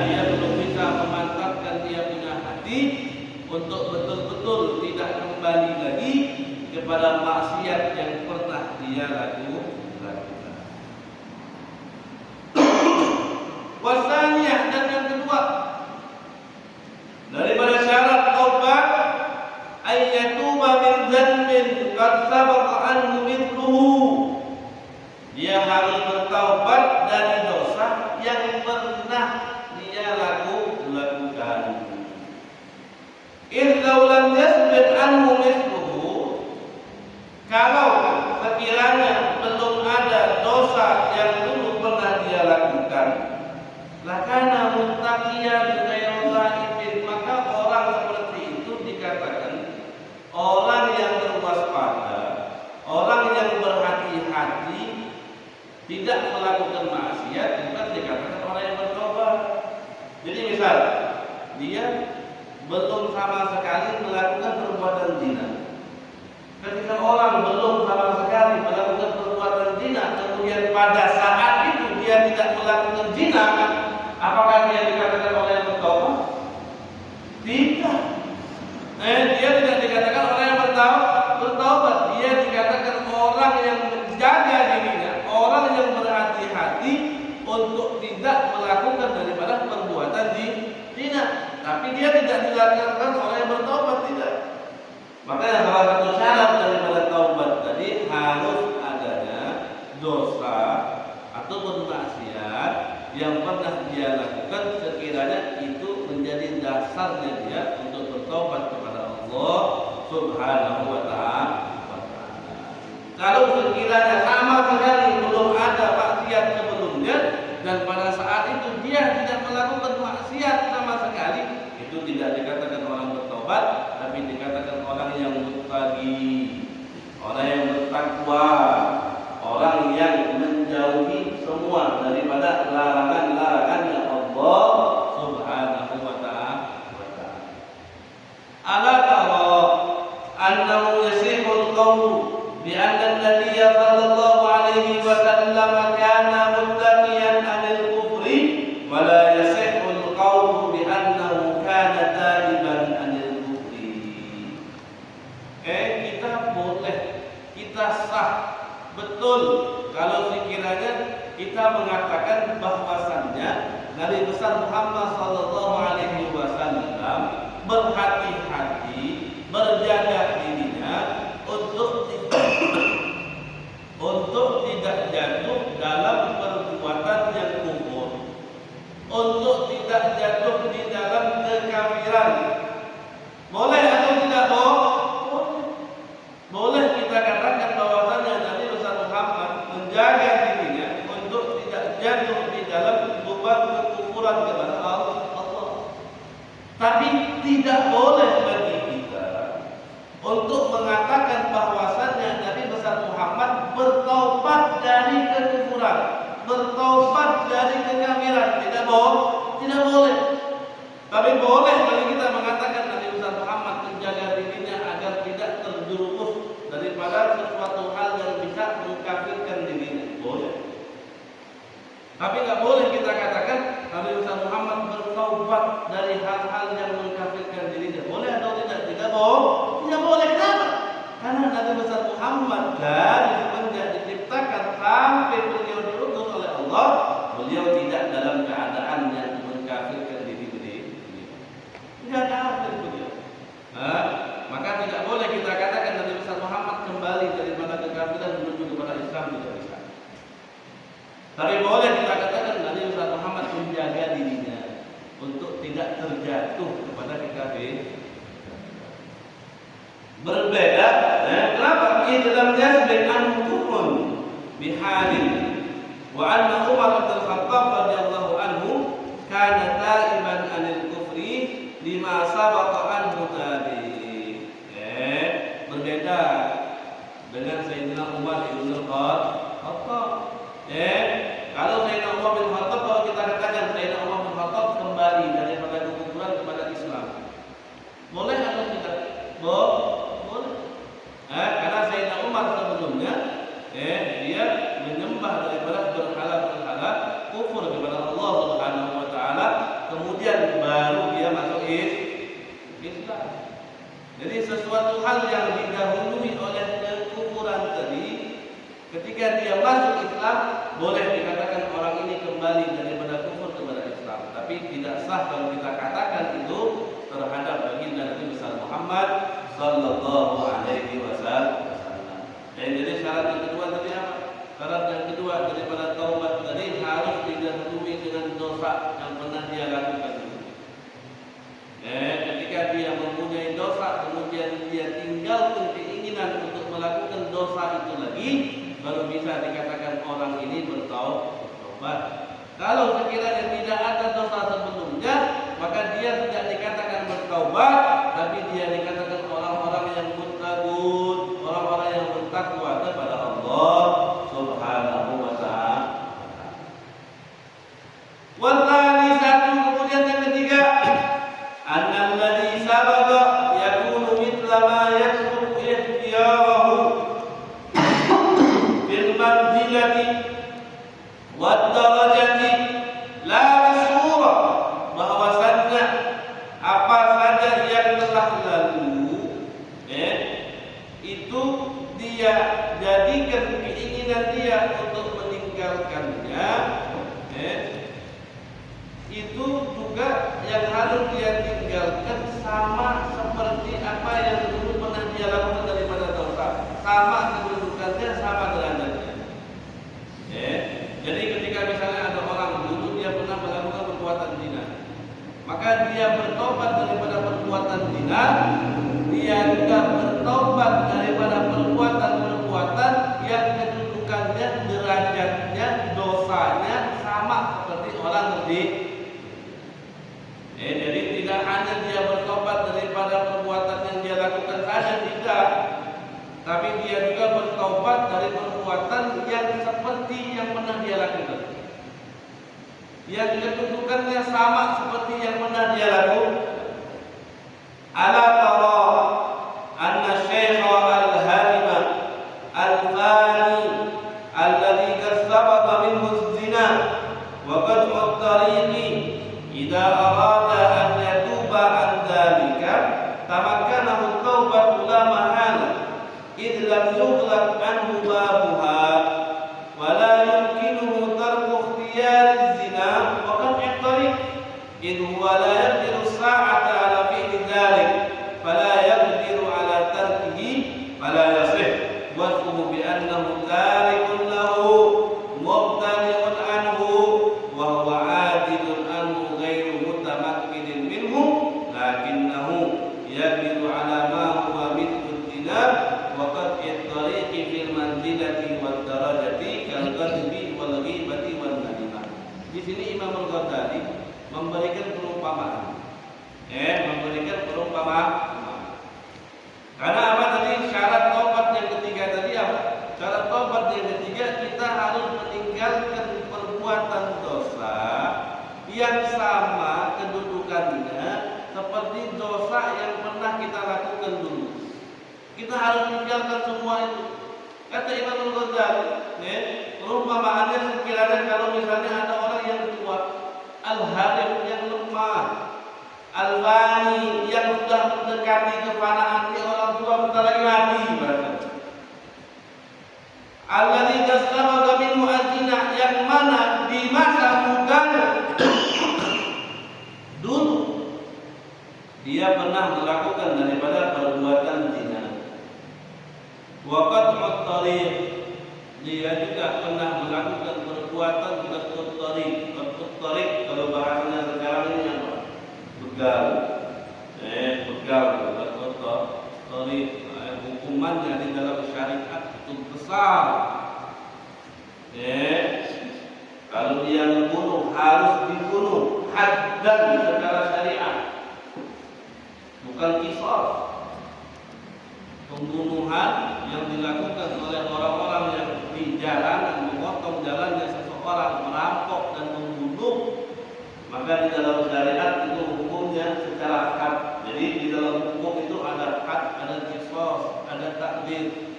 Speaker 1: dia belum bisa memantapkan dia punya hati untuk betul-betul tidak kembali lagi kepada maksiat yang pernah dia lakukan. Wasaniyah, dan yang kedua daripada syarat taubat, ayyatuba min dzanbin qad sabaqa anhu mithluhu, dia harus bertaubat dari dosa yang pernah dia lakukan. Idzaw lam yasbiq anhu mithluhu, kalau sekiranya belum ada dosa yang dulu pernah dia lakukan, lakana muttaqiyan ghairu ghaibin, maka orang seperti itu dikatakan orang yang berwaspada, orang yang berhati-hati, tidak melakukan maksiat, bukan dikatakan orang yang bertobat. Jadi misal dia belum sama sekali melakukan perbuatan zina. Ketika orang belum sama sekali melakukan perbuatan zina, kemudian pada saat itu dia tidak melakukan zina, apakah dia dikatakan orang yang bertobat? Tidak. Dia tidak dikatakan orang yang bertobat. Dia dikatakan orang yang menjaga dirinya, orang yang berhati-hati untuk tidak melakukan daripada perbuatan zina. Tapi dia tidak dikatakan orang yang bertobat, tidak. Makanya salah satu syarat daripada taubat tadi harus adanya dosa ataupun maksiat yang pernah dia lakukan, sekiranya itu menjadi dasarnya dia untuk bertobat kepada Allah Subhanahu wa ta'ala. Kalau sekiranya sama sekali belum ada maksiat sebelumnya, dan pada saat itu dia tidak melakukan maksiat sama sekali, itu tidak dikatakan orang bertobat, tapi dikatakan orang yang muttaqi, orang yang bertakwa, orang yang menjauhi semua daripada larangan-larangannya Allah Subhanahu wa ta'ala. Ala tara annahu yasihul qawlu bi anna an-nabiy sallallahu alaihi wa sallam kana muttaqiyan 'anil kufri wa la yasihul qawlu bi annahu kita sah betul kalau sekiranya kita mengatakan bahwasannya Nabi besar Muhammad sallallahu alaihi wasallam berhati-hati, berjaga dirinya untuk tidak jatuh dalam perbuatan yang kufur, untuk tidak jatuh di dalam kekafiran. Boleh atau tidak boleh? Boleh kita katakan bahwasanya Nabi besar Muhammad menjaga dirinya untuk tidak jatuh di dalam lubang kekufuran kepada Allah. Tapi tidak boleh bagi kita untuk mengatakan bahwasannya Nabi besar Muhammad bertaubat dari kekufuran, bertaubat dari kekafiran. Tidak boleh. Tapi boleh bagi kita mengatakan Nabi besar Muhammad menjaga dirinya agar tidak terjerumus daripada sesuatu hal yang bisa mengkafirkan dirinya. Boleh. Tapi tidak boleh kita katakan Nabi besar Muhammad bertaubat dari hal-hal yang mengkafirkan dirinya. Boleh atau tidak? Tidak boleh. Kenapa? Karena Nabi besar Muhammad dari semenjak diciptakan sampai beliau diutus oleh Allah, beliau tidak dalam keadaan yang mengkafirkan diri beliau. Tidak kafir beliau. Maka tidak boleh kita katakan Nabi besar Muhammad kembali daripada kekafiran menuju kepada Islam, tidak bisa. Tapi boleh kita katakan Nabi besar Muhammad menjaga dirinya untuk tidak terjatuh kepada kekafiran. Berbeda, kenapa? Ia dalam jasbin an-kufrun bihalin wa anna Umar bin Khattab radhiyallahu anhu kana ta'iban anil kufri lima sabaqa anhu tadi. Berbeda dengan Sayyidina Umar bin Khattab. Kalau Sayyidina Umar bin Khattab, kalau kita katakan Sayyidina Umar bin Khattab kembali daripada kekufuran kepada Islam, boleh atau tidak? Boleh. Karena Sayyidina Umar sebelumnya dia menyembah daripada berhala-berhala, kufur kepada Allah Subhanahu wa taala, kemudian baru dia masuk Islam. Jadi sesuatu hal yang didahului oleh kekufuran tadi, ketika dia masuk Islam, boleh dikatakan orang ini kembali daripada kufur kepada Islam. Tapi tidak sah kalau kita katakan itu terhadap baginda Nabi besar Muhammad sallallahu alaihi wasallam. Jadi syarat yang kedua tadi apa? Syarat yang kedua daripada taubat tadi harus didahului dengan dosa yang pernah dia lakukan. Ketika dia mempunyai dosa, kemudian dia tinggalkan keinginan untuk melakukan dosa itu lagi, baru bisa dikatakan orang ini bertaubat. Kalau sekiranya tidak ada dosa sebelumnya, maka dia tidak dikatakan bertaubat, tapi dia dikatakan orang-orang yang muttaqun, orang-orang yang bertakwa kepada Allah Subhanahu wa ta'ala. Wallahi satu, kemudian yang ketiga, annal ladzi sabaqa yakunu mithla ma yasbuqu ikhtiyarahu fil manzilati wad darajati la masyhura, bahwasannya apa saja yang telah lalu itu dia jadikan keinginan dia untuk meninggalkannya, itu juga yang harus dia tinggalkan sama seperti apa yang dulu pernah dia lakukan daripada dosa, sama kedudukannya, sama derajatnya. Jadi ketika misalnya ada orang dulu dia pernah melakukan perbuatan zina, maka dia bertobat daripada perbuatan zina, dia juga bertobat daripada perbuatan-perbuatan yang kedudukannya, derajatnya, dosanya sama seperti orang tadi. Jadi tidak hanya dia bertobat daripada perbuatan yang dia lakukan saja, tidak, tapi dia juga bertobat dari perbuatan yang seperti yang pernah dia lakukan, yang kedudukannya sama seperti yang pernah dia lakukan. Ala tara anna syaikha al-harima al-fani alladhi kasabata minhu az-zina wa qad at-tariqi idza arada an yatuba an dhalika tamakkanahu at-taubatu la mahala id lam yughlaq an yabiru ala ma huwa mithlu dinar wa qat'i tariqi fil manzilati wad darajati kal qadbi wal ghibati wan namimah. Di sini Imam Al-Ghazali memberikan perumpamaan. Memberikan perumpamaan. Karena apa tadi? Syarat taubat yang ketiga tadi apa? Syarat taubat yang ketiga, kita harus meninggalkan perbuatan dosa yang sama kedudukannya seperti dosa yang pernah kita lakukan dulu. Kita harus meninggalkan semua itu. Kata Imam Al-Ghazali, perumpamaannya sekiranya kalau misalnya ada orang yang tua, al-harim yang lemah, al-bani yang sudah mendekati kefanaan, orang tua bentar lagi mati, alladzi tasabbaqa minhu azina, yang mana di masa mudanya dulu dia pernah melakukan daripada perbuatan zina. Wa qat'ut tariq, dia juga pernah melakukan perbuatan qat'ut tariq. Qat'ut tariq kalau bahasanya sekarang ini apa? Begal. Begal qat'ut tariq. Hukumannya di dalam syariat itu besar. Kalau dia membunuh harus dibunuh haddan secara syariat, bukan qisas. Pembunuhan yang dilakukan oleh orang-orang yang di jalanan, memotong jalannya seseorang, merampok dan membunuh, maka di dalam syariat itu hukumnya secara had. Jadi di dalam hukum itu ada had, ada qisas, ada takdir.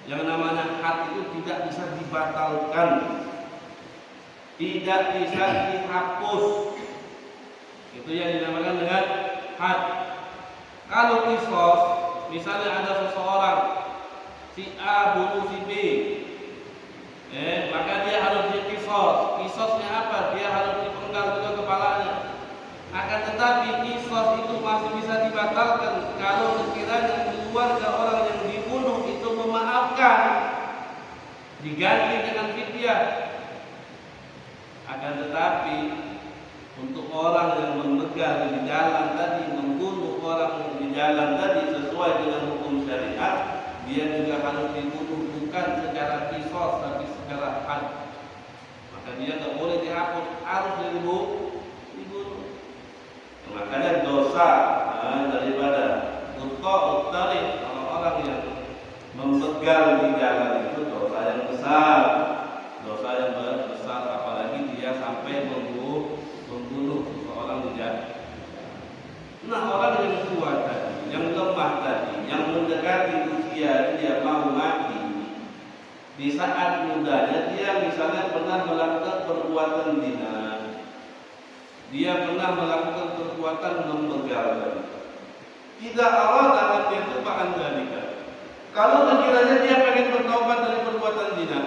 Speaker 1: Yang namanya had itu tidak bisa dibatalkan, tidak bisa dihapus. Itu yang dinamakan dengan had. Kalau qisas, misalnya ada seseorang si A bunuh si B, maka dia harus diqisas. Qisasnya apa? Dia harus dipenggal juga kepalanya. Akan tetapi qisas itu masih bisa dibatalkan kalau sekiranya keluarga orang yang dibunuh itu memaafkan, diganti dengan fidyah. Akan tetapi untuk orang yang membegal di jalan tadi, membunuh orang di jalan tadi sesuai dengan hukum syariat, dia juga harus dibunuh bukan secara qisas tapi secara had. Maka dia tidak boleh dihapus, harus dibunuh. Makanya dosa daripada qat'ut tariq, orang-orang yang membegal di jalan itu dosa yang besar. Dosa yang besar, apalagi dia sampai membunuh seseorang di jalan. Nah, orang yang tua tadi, yang lemah tadi, yang mendekati usia dia mau mati, di saat mudanya dia misalnya pernah melakukan perbuatan zina, dia pernah melakukan perbuatan membegal tadi. Tidak Allah akan ditumpahkan dalika. Kalau sekiranya dia pengen bertaubat dari perbuatan zina,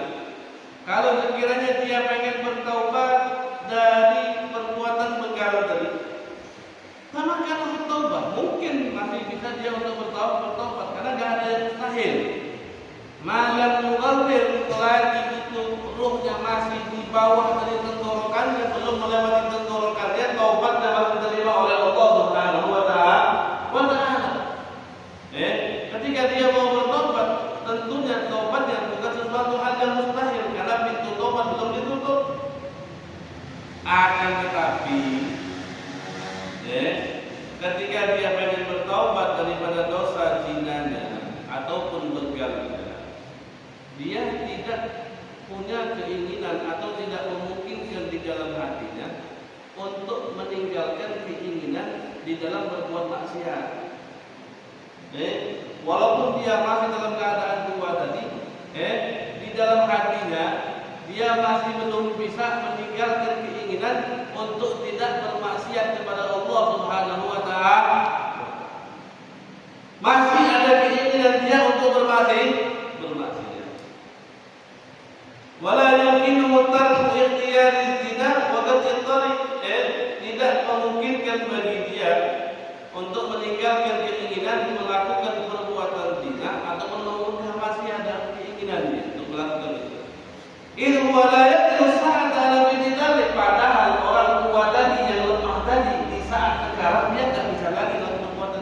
Speaker 1: kalau sekiranya dia pengen bertaubat dari perbuatan begal tadi, sama kalau bertaubat, mungkin masih bisa dia untuk bertaubat karena tidak ada yang mustahil. Malam mughadir, selagi itu ruhnya masih di bawah dari tenggorokannya, belum melewati tenggorokannya, taubatnya masih diterima oleh Allah Subhanahu wa Ta'ala. Ketika dia mau bertobat, tentunya taubatnya bukan sesuatu hal yang mustahil karena pintu taubat belum ditutup. Akan tetapi, ketika dia pengen bertaubat daripada dosa zinanya ataupun begalnya, dia tidak punya keinginan atau tidak memungkinkan di dalam hatinya untuk meninggalkan keinginan di dalam berbuat maksiat. Walaupun dia masih dalam keadaan tua tadi, di dalam hatinya dia masih belum bisa meninggalkan keinginan untuk tidak bermaksiat kepada Allah Subhanahu wa Ta'ala. Masih ada keinginan dia untuk bermaksiat. Wala yumkinuhu tarku ikhtiyari zina wa qat'i tariq, tidak memungkinkan bagi dia untuk meninggalkan keinginan melakukan perbuatan zina ataupun mengunggah masih ada keinginannya untuk melakukan itu. Idh wala yaqdiru sa'ata ala padahal orang tua tadi yang lemah tadi di saat sekarang dia tidak bisa lagi melakukan perbuatan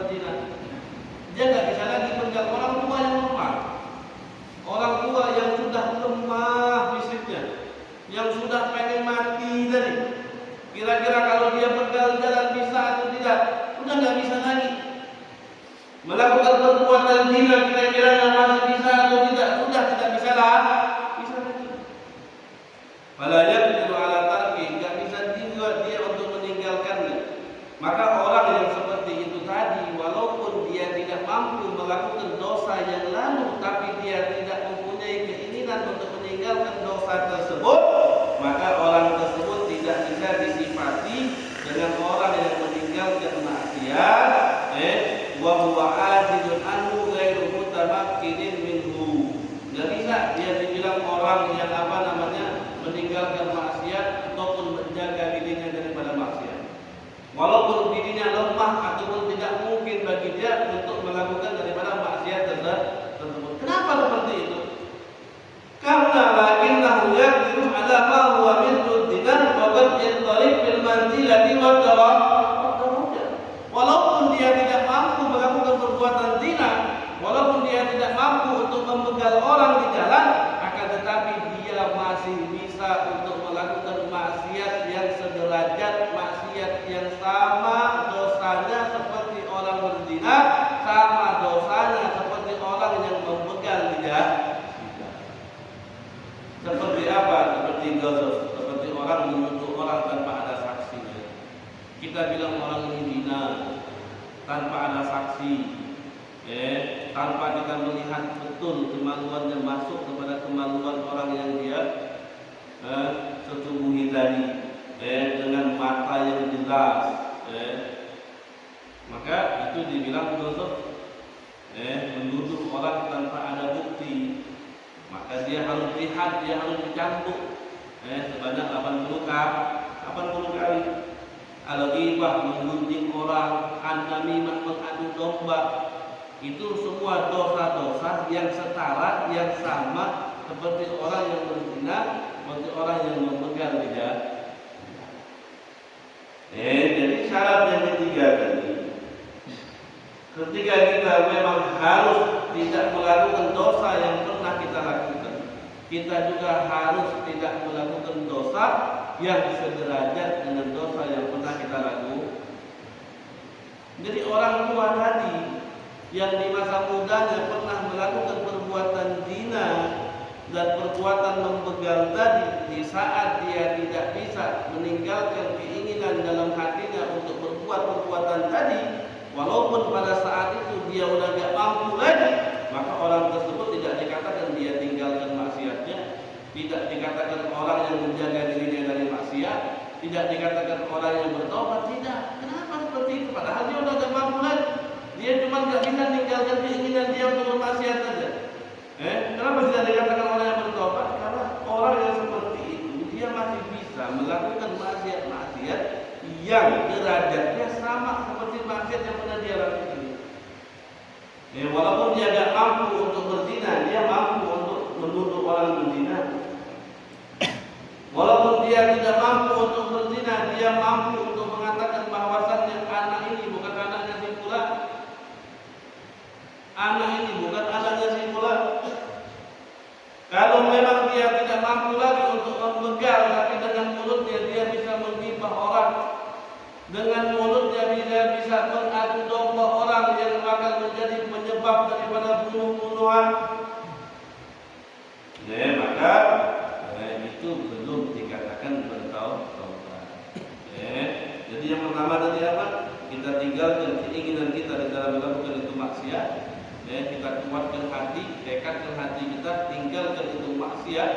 Speaker 2: Maka orang yang seperti itu tadi, walaupun dia tidak mampu melakukan dosa yang lalu, tapi dia tidak mempunyai keinginan untuk meninggalkan dosa tersebut, maka orang tersebut tidak bisa disifati dengan orang yang meninggalkan maksiat, wa huwa ajidun anhu ghairu mutamakkinin minhu. Tidak bisa dia dibilang orang yang meninggalkan maksiat ataupun menjaga dirinya daripada maksiat. Walaupun dirinya lemah ataupun tidak mungkin bagi dia untuk melakukan daripada maksiat tersebut. Kenapa seperti itu? Karena lakinnahu yaqdiru ala ma huwa min dinan wa qad yantarif fil manzilati wa darajat. Walaupun dia tidak mampu melakukan perbuatan zina, walaupun dia tidak mampu untuk membegal orang di jalan, akan tetapi dia masih bisa untuk melakukan maksiat yang sederajat, maksiat yang sama dosanya seperti orang berzina, sama dosanya seperti orang yang membegal di jalan. Seperti apa? Seperti gazaf, seperti orang menuduh orang tanpa ada saksinya. Kita bilang orang ini zina tanpa ada saksi, tanpa kita melihat betul kemaluannya masuk kepada kemaluan orang yang dia setubuhi tadi, dengan mata yang jelas, maka itu dibilang gazaf, menuduh orang tanpa ada bukti. Maka dia harus lihat, dia harus dicambuk sebanyak 80 kali. Al-ghibah, menggunjing orang, an-namimah, mengadu domba, itu semua dosa-dosa yang setara, yang sama seperti orang yang berzina, seperti orang yang membegal lidah. Jadi syarat yang ketiga tadi, ketika kita memang harus tidak melakukan dosa yang pernah kita lakukan, kita juga harus tidak melakukan dosa yang sederajat dengan dosa yang pernah kita lakukan. Jadi orang tua tadi yang di masa mudanya pernah melakukan perbuatan zina dan perbuatan membegal tadi, di saat dia tidak bisa meninggalkan keinginan dalam hatinya untuk berbuat perbuatan tadi, walaupun pada saat itu dia udah gak mampu lagi, maka orang tersebut tidak dikatakan dia tinggalkan maksiatnya, tidak dikatakan orang yang menjaga dirinya dari maksiat, tidak dikatakan orang yang bertobat, tidak. Kenapa seperti itu? Padahal dia udah gak mampu lagi, dia cuma gak bisa meninggalkan keinginan dia untuk bermaksiat saja. Kenapa tidak dikatakan orang yang bertobat? Karena orang yang seperti itu dia masih bisa melakukan maksiat-maksiat yang derajatnya sama seperti maksiat yang pernah dia lakukan. Walaupun dia tidak mampu untuk berzina, dia mampu untuk menuduh orang berzina. Walaupun dia tidak mampu untuk berzina, dia mampu untuk mengatakan bahwasannya anak ini bukan anaknya si fulan. Anak ini bukan anaknya si fulan. Kalau memang dia tidak mampu lagi untuk membegal, tapi dengan mulutnya dia bisa menghibah orang, dengan mulutnya dia bisa mengadu domba orang yang akan menjadi penyebab daripada bunuh-bunuhan, maka itu belum dikatakan bertaubat. Jadi yang pertama tadi apa? Kita tinggalkan keinginan kita di dalam melakukan itu maksiat. Kita kuatkan hati, tekadkan hati kita, tinggalkan itu maksiat.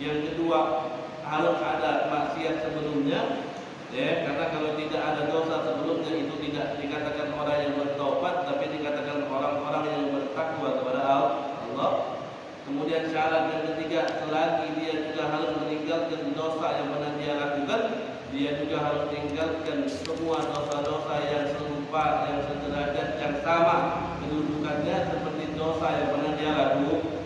Speaker 2: Yang kedua, harus ada maksiat sebelumnya, karena kalau tidak ada dosa sebelumnya itu tidak dikatakan orang yang bertobat, tapi dikatakan orang-orang yang bertakwa kepada Allah. Kemudian syarat yang ketiga, selagi dia juga harus meninggalkan dosa yang pernah dia lakukan, dia juga harus tinggalkan semua dosa-dosa yang serupa, yang sederajat, yang sama kedudukannya seperti dosa yang pernah dia lakukan.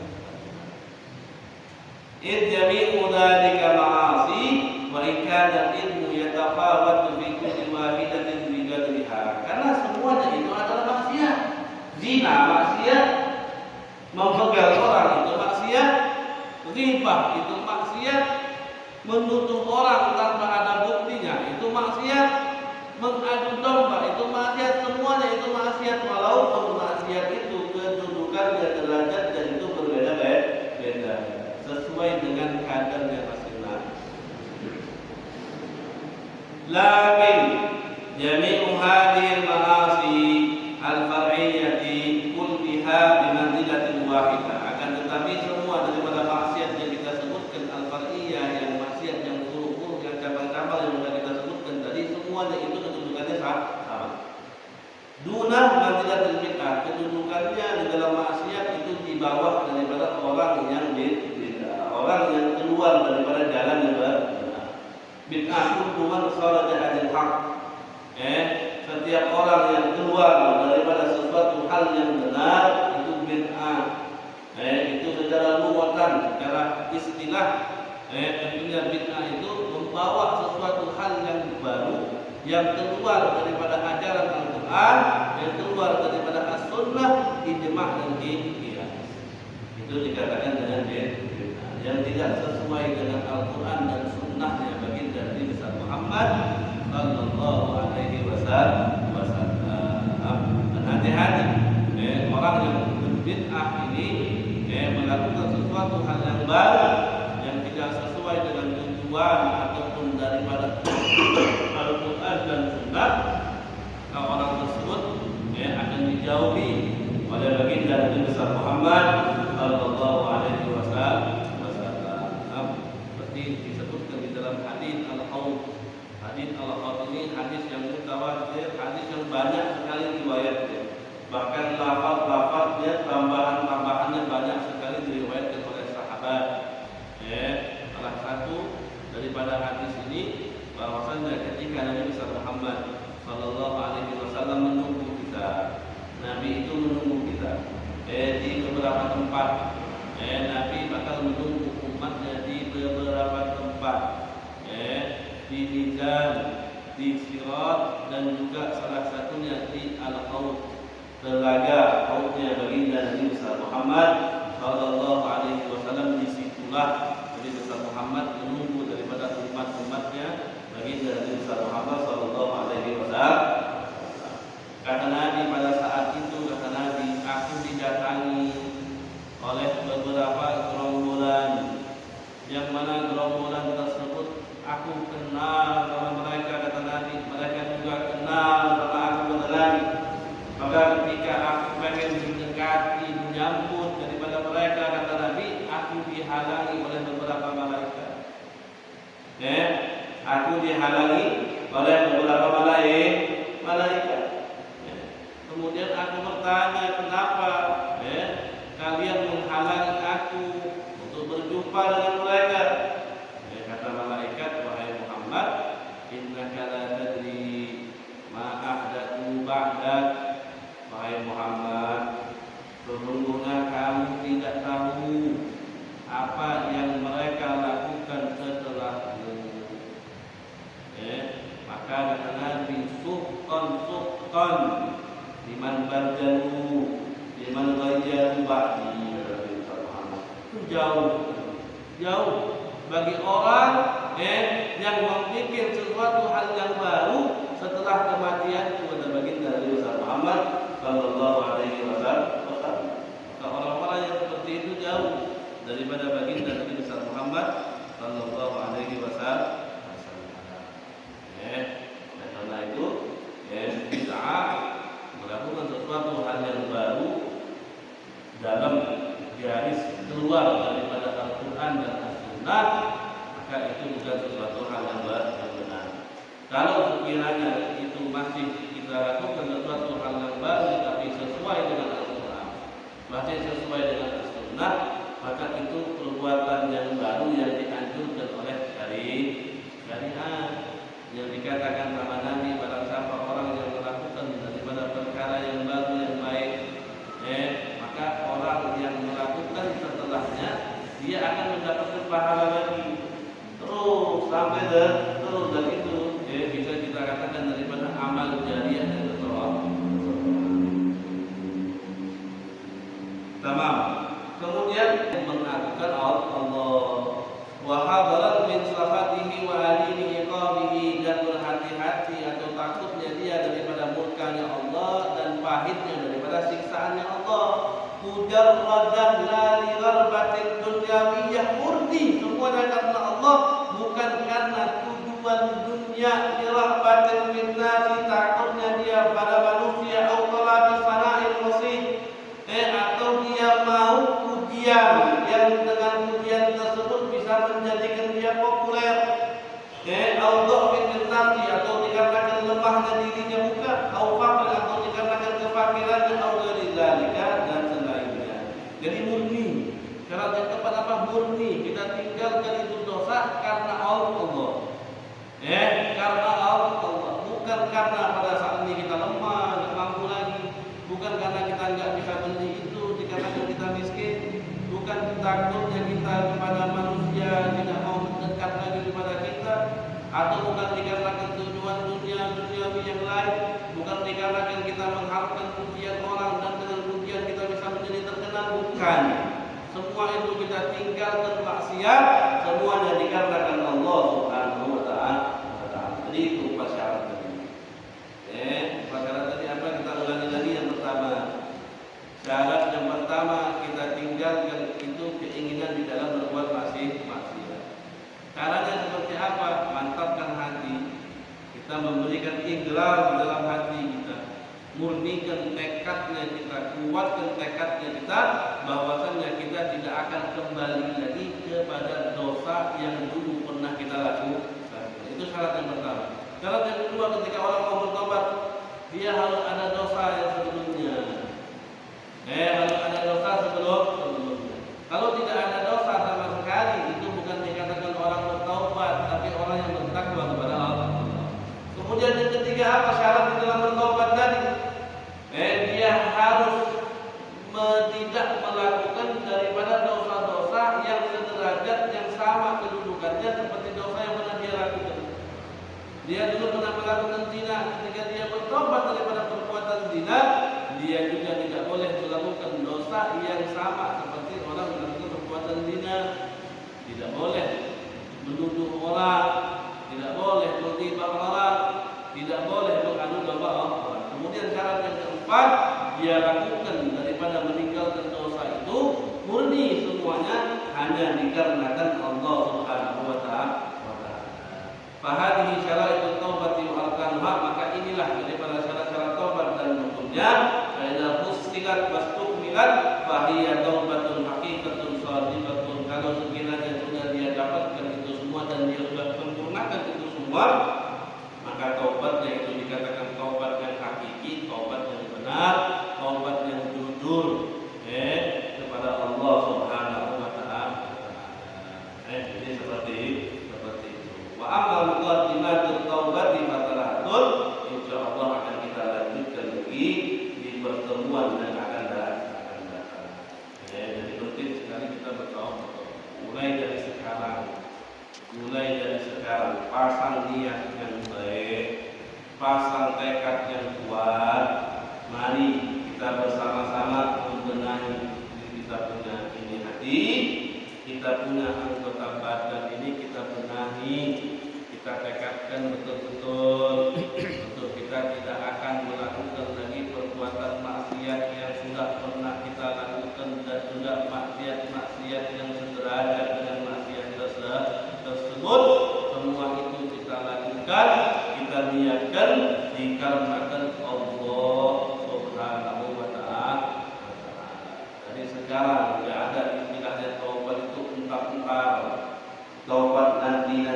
Speaker 2: Jami'u dzalika ma'asi wa in kana al-ilmu yatafawatu fi kulli wahidatin bi qadriha. Karena semuanya itu adalah maksiat. Zina maksiat, membegal orang itu maksiat, ghibah itu maksiat, menuduh orang tanpa ada buktinya itu maksiat, mengadu domba itu maksiat, semuanya itu maksiat. Walaupun maksiat itu kedudukannya, derajatnya itu berbeda-beda sesuai dengan kadarnya masing-masing. Lakin jami'u hadhil ma'asi al-far'iyyati kulliha bimanzilatin wahidah. Akan tetapi semua daripada maksiat yang kita sebutkan al-far'iyyah, yang maksiat yang furu', yang cabang-cabang yang sudah kita sebutkan tadi, semuanya itu kedudukannya sama. Dunah manzilatil bid'ah, kedudukannya di dalam maksiat itu di bawah daripada orang yang bid'ah, orang yang keluar daripada jalan yang benar. Bid'ah kullu man kharaja 'anil haqq. Setiap orang yang keluar daripada sesuatu hal yang benar itu bid'ah. Itu secara lughatan, secara istilah, tentunya bid'ah itu membawa sesuatu hal yang baru, yang keluar daripada ajaran Al-Quran, yang keluar daripada As-Sunnah, ijma' dan qiyas. Itu dikatakan dengan bid'ah yang tidak sesuai dengan Al-Quran dan Sunnahnya baginda Nabi besar Muhammad sallallahu alaihi wasallam. Dan hati-hati orang yang berbid'ah ini melakukan sesuatu hal yang baru yang tidak sesuai dengan tujuan ataupun daripada Al-Quran dan Sunnah, orang tersebut akan dijauhi oleh baginda Nabi besar Muhammad sallallahu alaihi wasallam. Seperti disebutkan di dalam hadis Al-Haud. Hadis Al-Haud ini hadis yang mutawatir, hadis yang banyak sekali riwayatnya. Bahkan lafaz-lafaznya, tambahan-tambahannya banyak sekali diriwayatkan oleh sahabat. Salah satu daripada hadis ini bahwasanya ketika Nabi besar Muhammad sallallahu alaihi wasallam menunggu kita, Nabi itu menunggu kita di beberapa tempat. Nabi bakal menunggu umatnya di beberapa tempat, di mizan, di sirat, dan juga salah satunya di Al-Haud, telaga haudnya baginda Nabi besar Muhammad sallallahu alaihi wasallam. Disitulah Nabi besar Muhammad menunggu daripada umat-umatnya baginda Nabi besar Muhammad sallallahu alaihi wasallam. Kata Nabi pada saat itu, kata Nabi, aku didatangi oleh beberapa gerombolan, yang mana gerombolan tersebut aku kenal sama mereka, kata Nabi. Mereka juga kenal sama aku, kata Nabi. Maka ketika aku pengen mendekati, menyambut daripada mereka, kata Nabi, aku dihalangi oleh beberapa malaikat. Aku dihalangi oleh beberapa malaikat. Kemudian aku bertanya, kenapa kalian menghalangi aku untuk berjumpa dengan mereka? Kata malaikat, wahai Muhammad, innaka la tadri ma ahdatsu ba'dak. Wahai Muhammad, sesungguhnya kamu tidak tahu apa yang mereka lakukan setelahmu. Maka kata Nabi, suhqan liman baddalu liman ghayyaru ba'di. Jauh bagi orang yang membuat sesuatu hal yang baru setelah kematian kepada baginda Nabi besar Muhammad sallallahu alaihi wasallam. Orang-orang yang seperti itu jauh daripada baginda Nabi besar Muhammad sallallahu alaihi wasallam. Karena itu bid'ah melakukan sesuatu hal yang baru dalam garis keluar daripada Al-Quran dan As-Sunnah, maka itu bukan sesuatu hal yang benar. Kalau sekiranya itu masih kita lakukan sesuatu hal yang baru tapi sesuai dengan Al-Quran, masih sesuai dengan As-Sunnah, maka itu perbuatan yang baru yang dianjurkan oleh syariat. Yang dikatakan sama Nabi, barang siapa orang yang melakukan daripada perkara yang baru yang baik, maka orang yang melakukan setelahnya dia akan mendapatkan pahala lagi terus sampai terus, dan itu bisa kita katakan daripada amal jariah yang tertolak. Tamam. Kemudian mengadukan Allah wa hadaran min safatihi wa alimi iqabihi, dan berhati-hati atau takutnya dia daripada murkanya Allah dan pahitnya daripada siksaannya Allah. Mujarradan la li gharbatin dunyawiyah murni, semuanya karena Allah, bukan karena tujuan dunia. Li rahbatin min nasi murni kita tinggalkan itu dosa karena Allah. Karena Allah, bukan karena pada saat ini kita lemah, nggak mampu lagi, bukan karena kita nggak bisa beli itu, dikarenakan kita miskin, bukan takutnya kita kepada manusia tidak mau mendekat lagi kepada kita, atau bukan dikarenakan tujuan duniawi yang lain, bukan dikarenakan kita mengharapkan pujian orang dan dengan pujian kita bisa menjadi terkenal, bukan. Semua itu kita tinggalkan maksiat, semuanya dikarenakan Allah Subhanahu wa Ta'ala. Jadi itu pas syarat tadi. Pas syarat tadi apa? Kita ulangi lagi. Yang pertama, syarat yang pertama kita tinggalkan itu keinginan di dalam berbuat maksiat. Caranya seperti apa? Mantapkan hati. Kita memberikan ikhlas dalam hati kita, murnikan tekadnya kita, kuatkan tekadnya kita, bahwasannya kita tidak akan kembali lagi kepada dosa yang dulu pernah kita lakukan. Itu syarat yang pertama. Syarat yang kedua, ketika orang mau bertobat, dia harus ada dosa yang sebelumnya. Harus ada dosa sebelumnya. Kalau tidak ada dosa sama sekali, itu bukan dikatakan orang bertobat, tapi orang yang bertakwa kepada Allah. Kemudian yang ketiga, apa syarat di dalam bertobat tadi? Dia harus tidak melakukan daripada dosa-dosa yang sederajat, yang sama kedudukannya seperti dosa yang pernah dia lakukan. Dia dulu pernah melakukan zina, ketika dia bertobat daripada perbuatan zina, dia juga tidak boleh melakukan dosa yang sama seperti orang melakukan perbuatan zina. Tidak boleh menuduh orang, tidak boleh menghina orang, tidak boleh mengadu domba orang. Kemudian syarat yang keempat, dia lakukan daripada meninggalkan dosa itu murni semuanya hanya dikarenakan Allah Subhanahu wa Ta'ala. Fahadihi syara'itut taubati wa arkanuha, maka inilah daripada syarat-syarat taubat dan hukumnya. Fa fussilat wastukmilat fahiya taubatun haqiqatun shadiqatun. Kalau sekiranya sudah dia dapatkan itu semua dan dia sudah sempurnakan itu semua, maka taubatnya itu dikatakan taubat yang hakiki, taubat yang benar, taubat yang jujur kepada Allah Subhanahu wa Ta'ala. Jadi seperti itu. Wa amal muqaddimatut taubati fataratul, insyaallah akan kita lanjutkan lagi di pertemuan yang akan datang. Jadi penting sekali kita bertaubat. Mulai dari sekarang pasang niat yang baik, pasang tekad yang kuat. Mari kita bersama-sama membenahi diri kita punya ini hati, kita punya anggota badan ini kita benahi, kita tekadkan betul-betul untuk kita tidak akan melakukan lagi perbuatan maksiat yang sudah pernah kita lakukan dan juga maksiat yang sederajat dengan maksiat tersebut. Semua itu kita lakukan, kita niatkan dikarenakan Allah Subhanahu wa Ta'ala. Jadi sekarang tidak ada istilahnya taubat itu entar-entar, taubat nanti.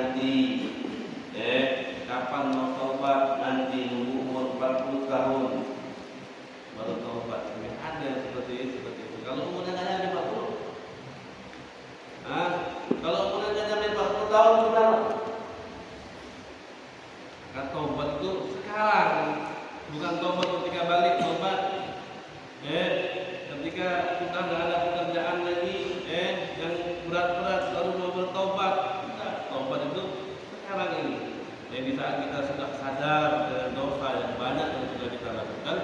Speaker 2: Kapan mau taubat? Nanti nunggu umur 40 tahun baru taubat. Ada seperti itu. Kalau umurnya nggak nyampe 40, kalau umurnya nggak nyampe 40 tahun sudah. Maka taubat itu sekarang, bukan taubat ketika balik taubat. Ketika sudah nggak ada pekerjaan lagi, yang berat-berat baru mau bertaubat. Nah, taubat itu sekarang ini. Di saat kita sudah sadar dengan dosa yang banyak yang sudah kita lakukan.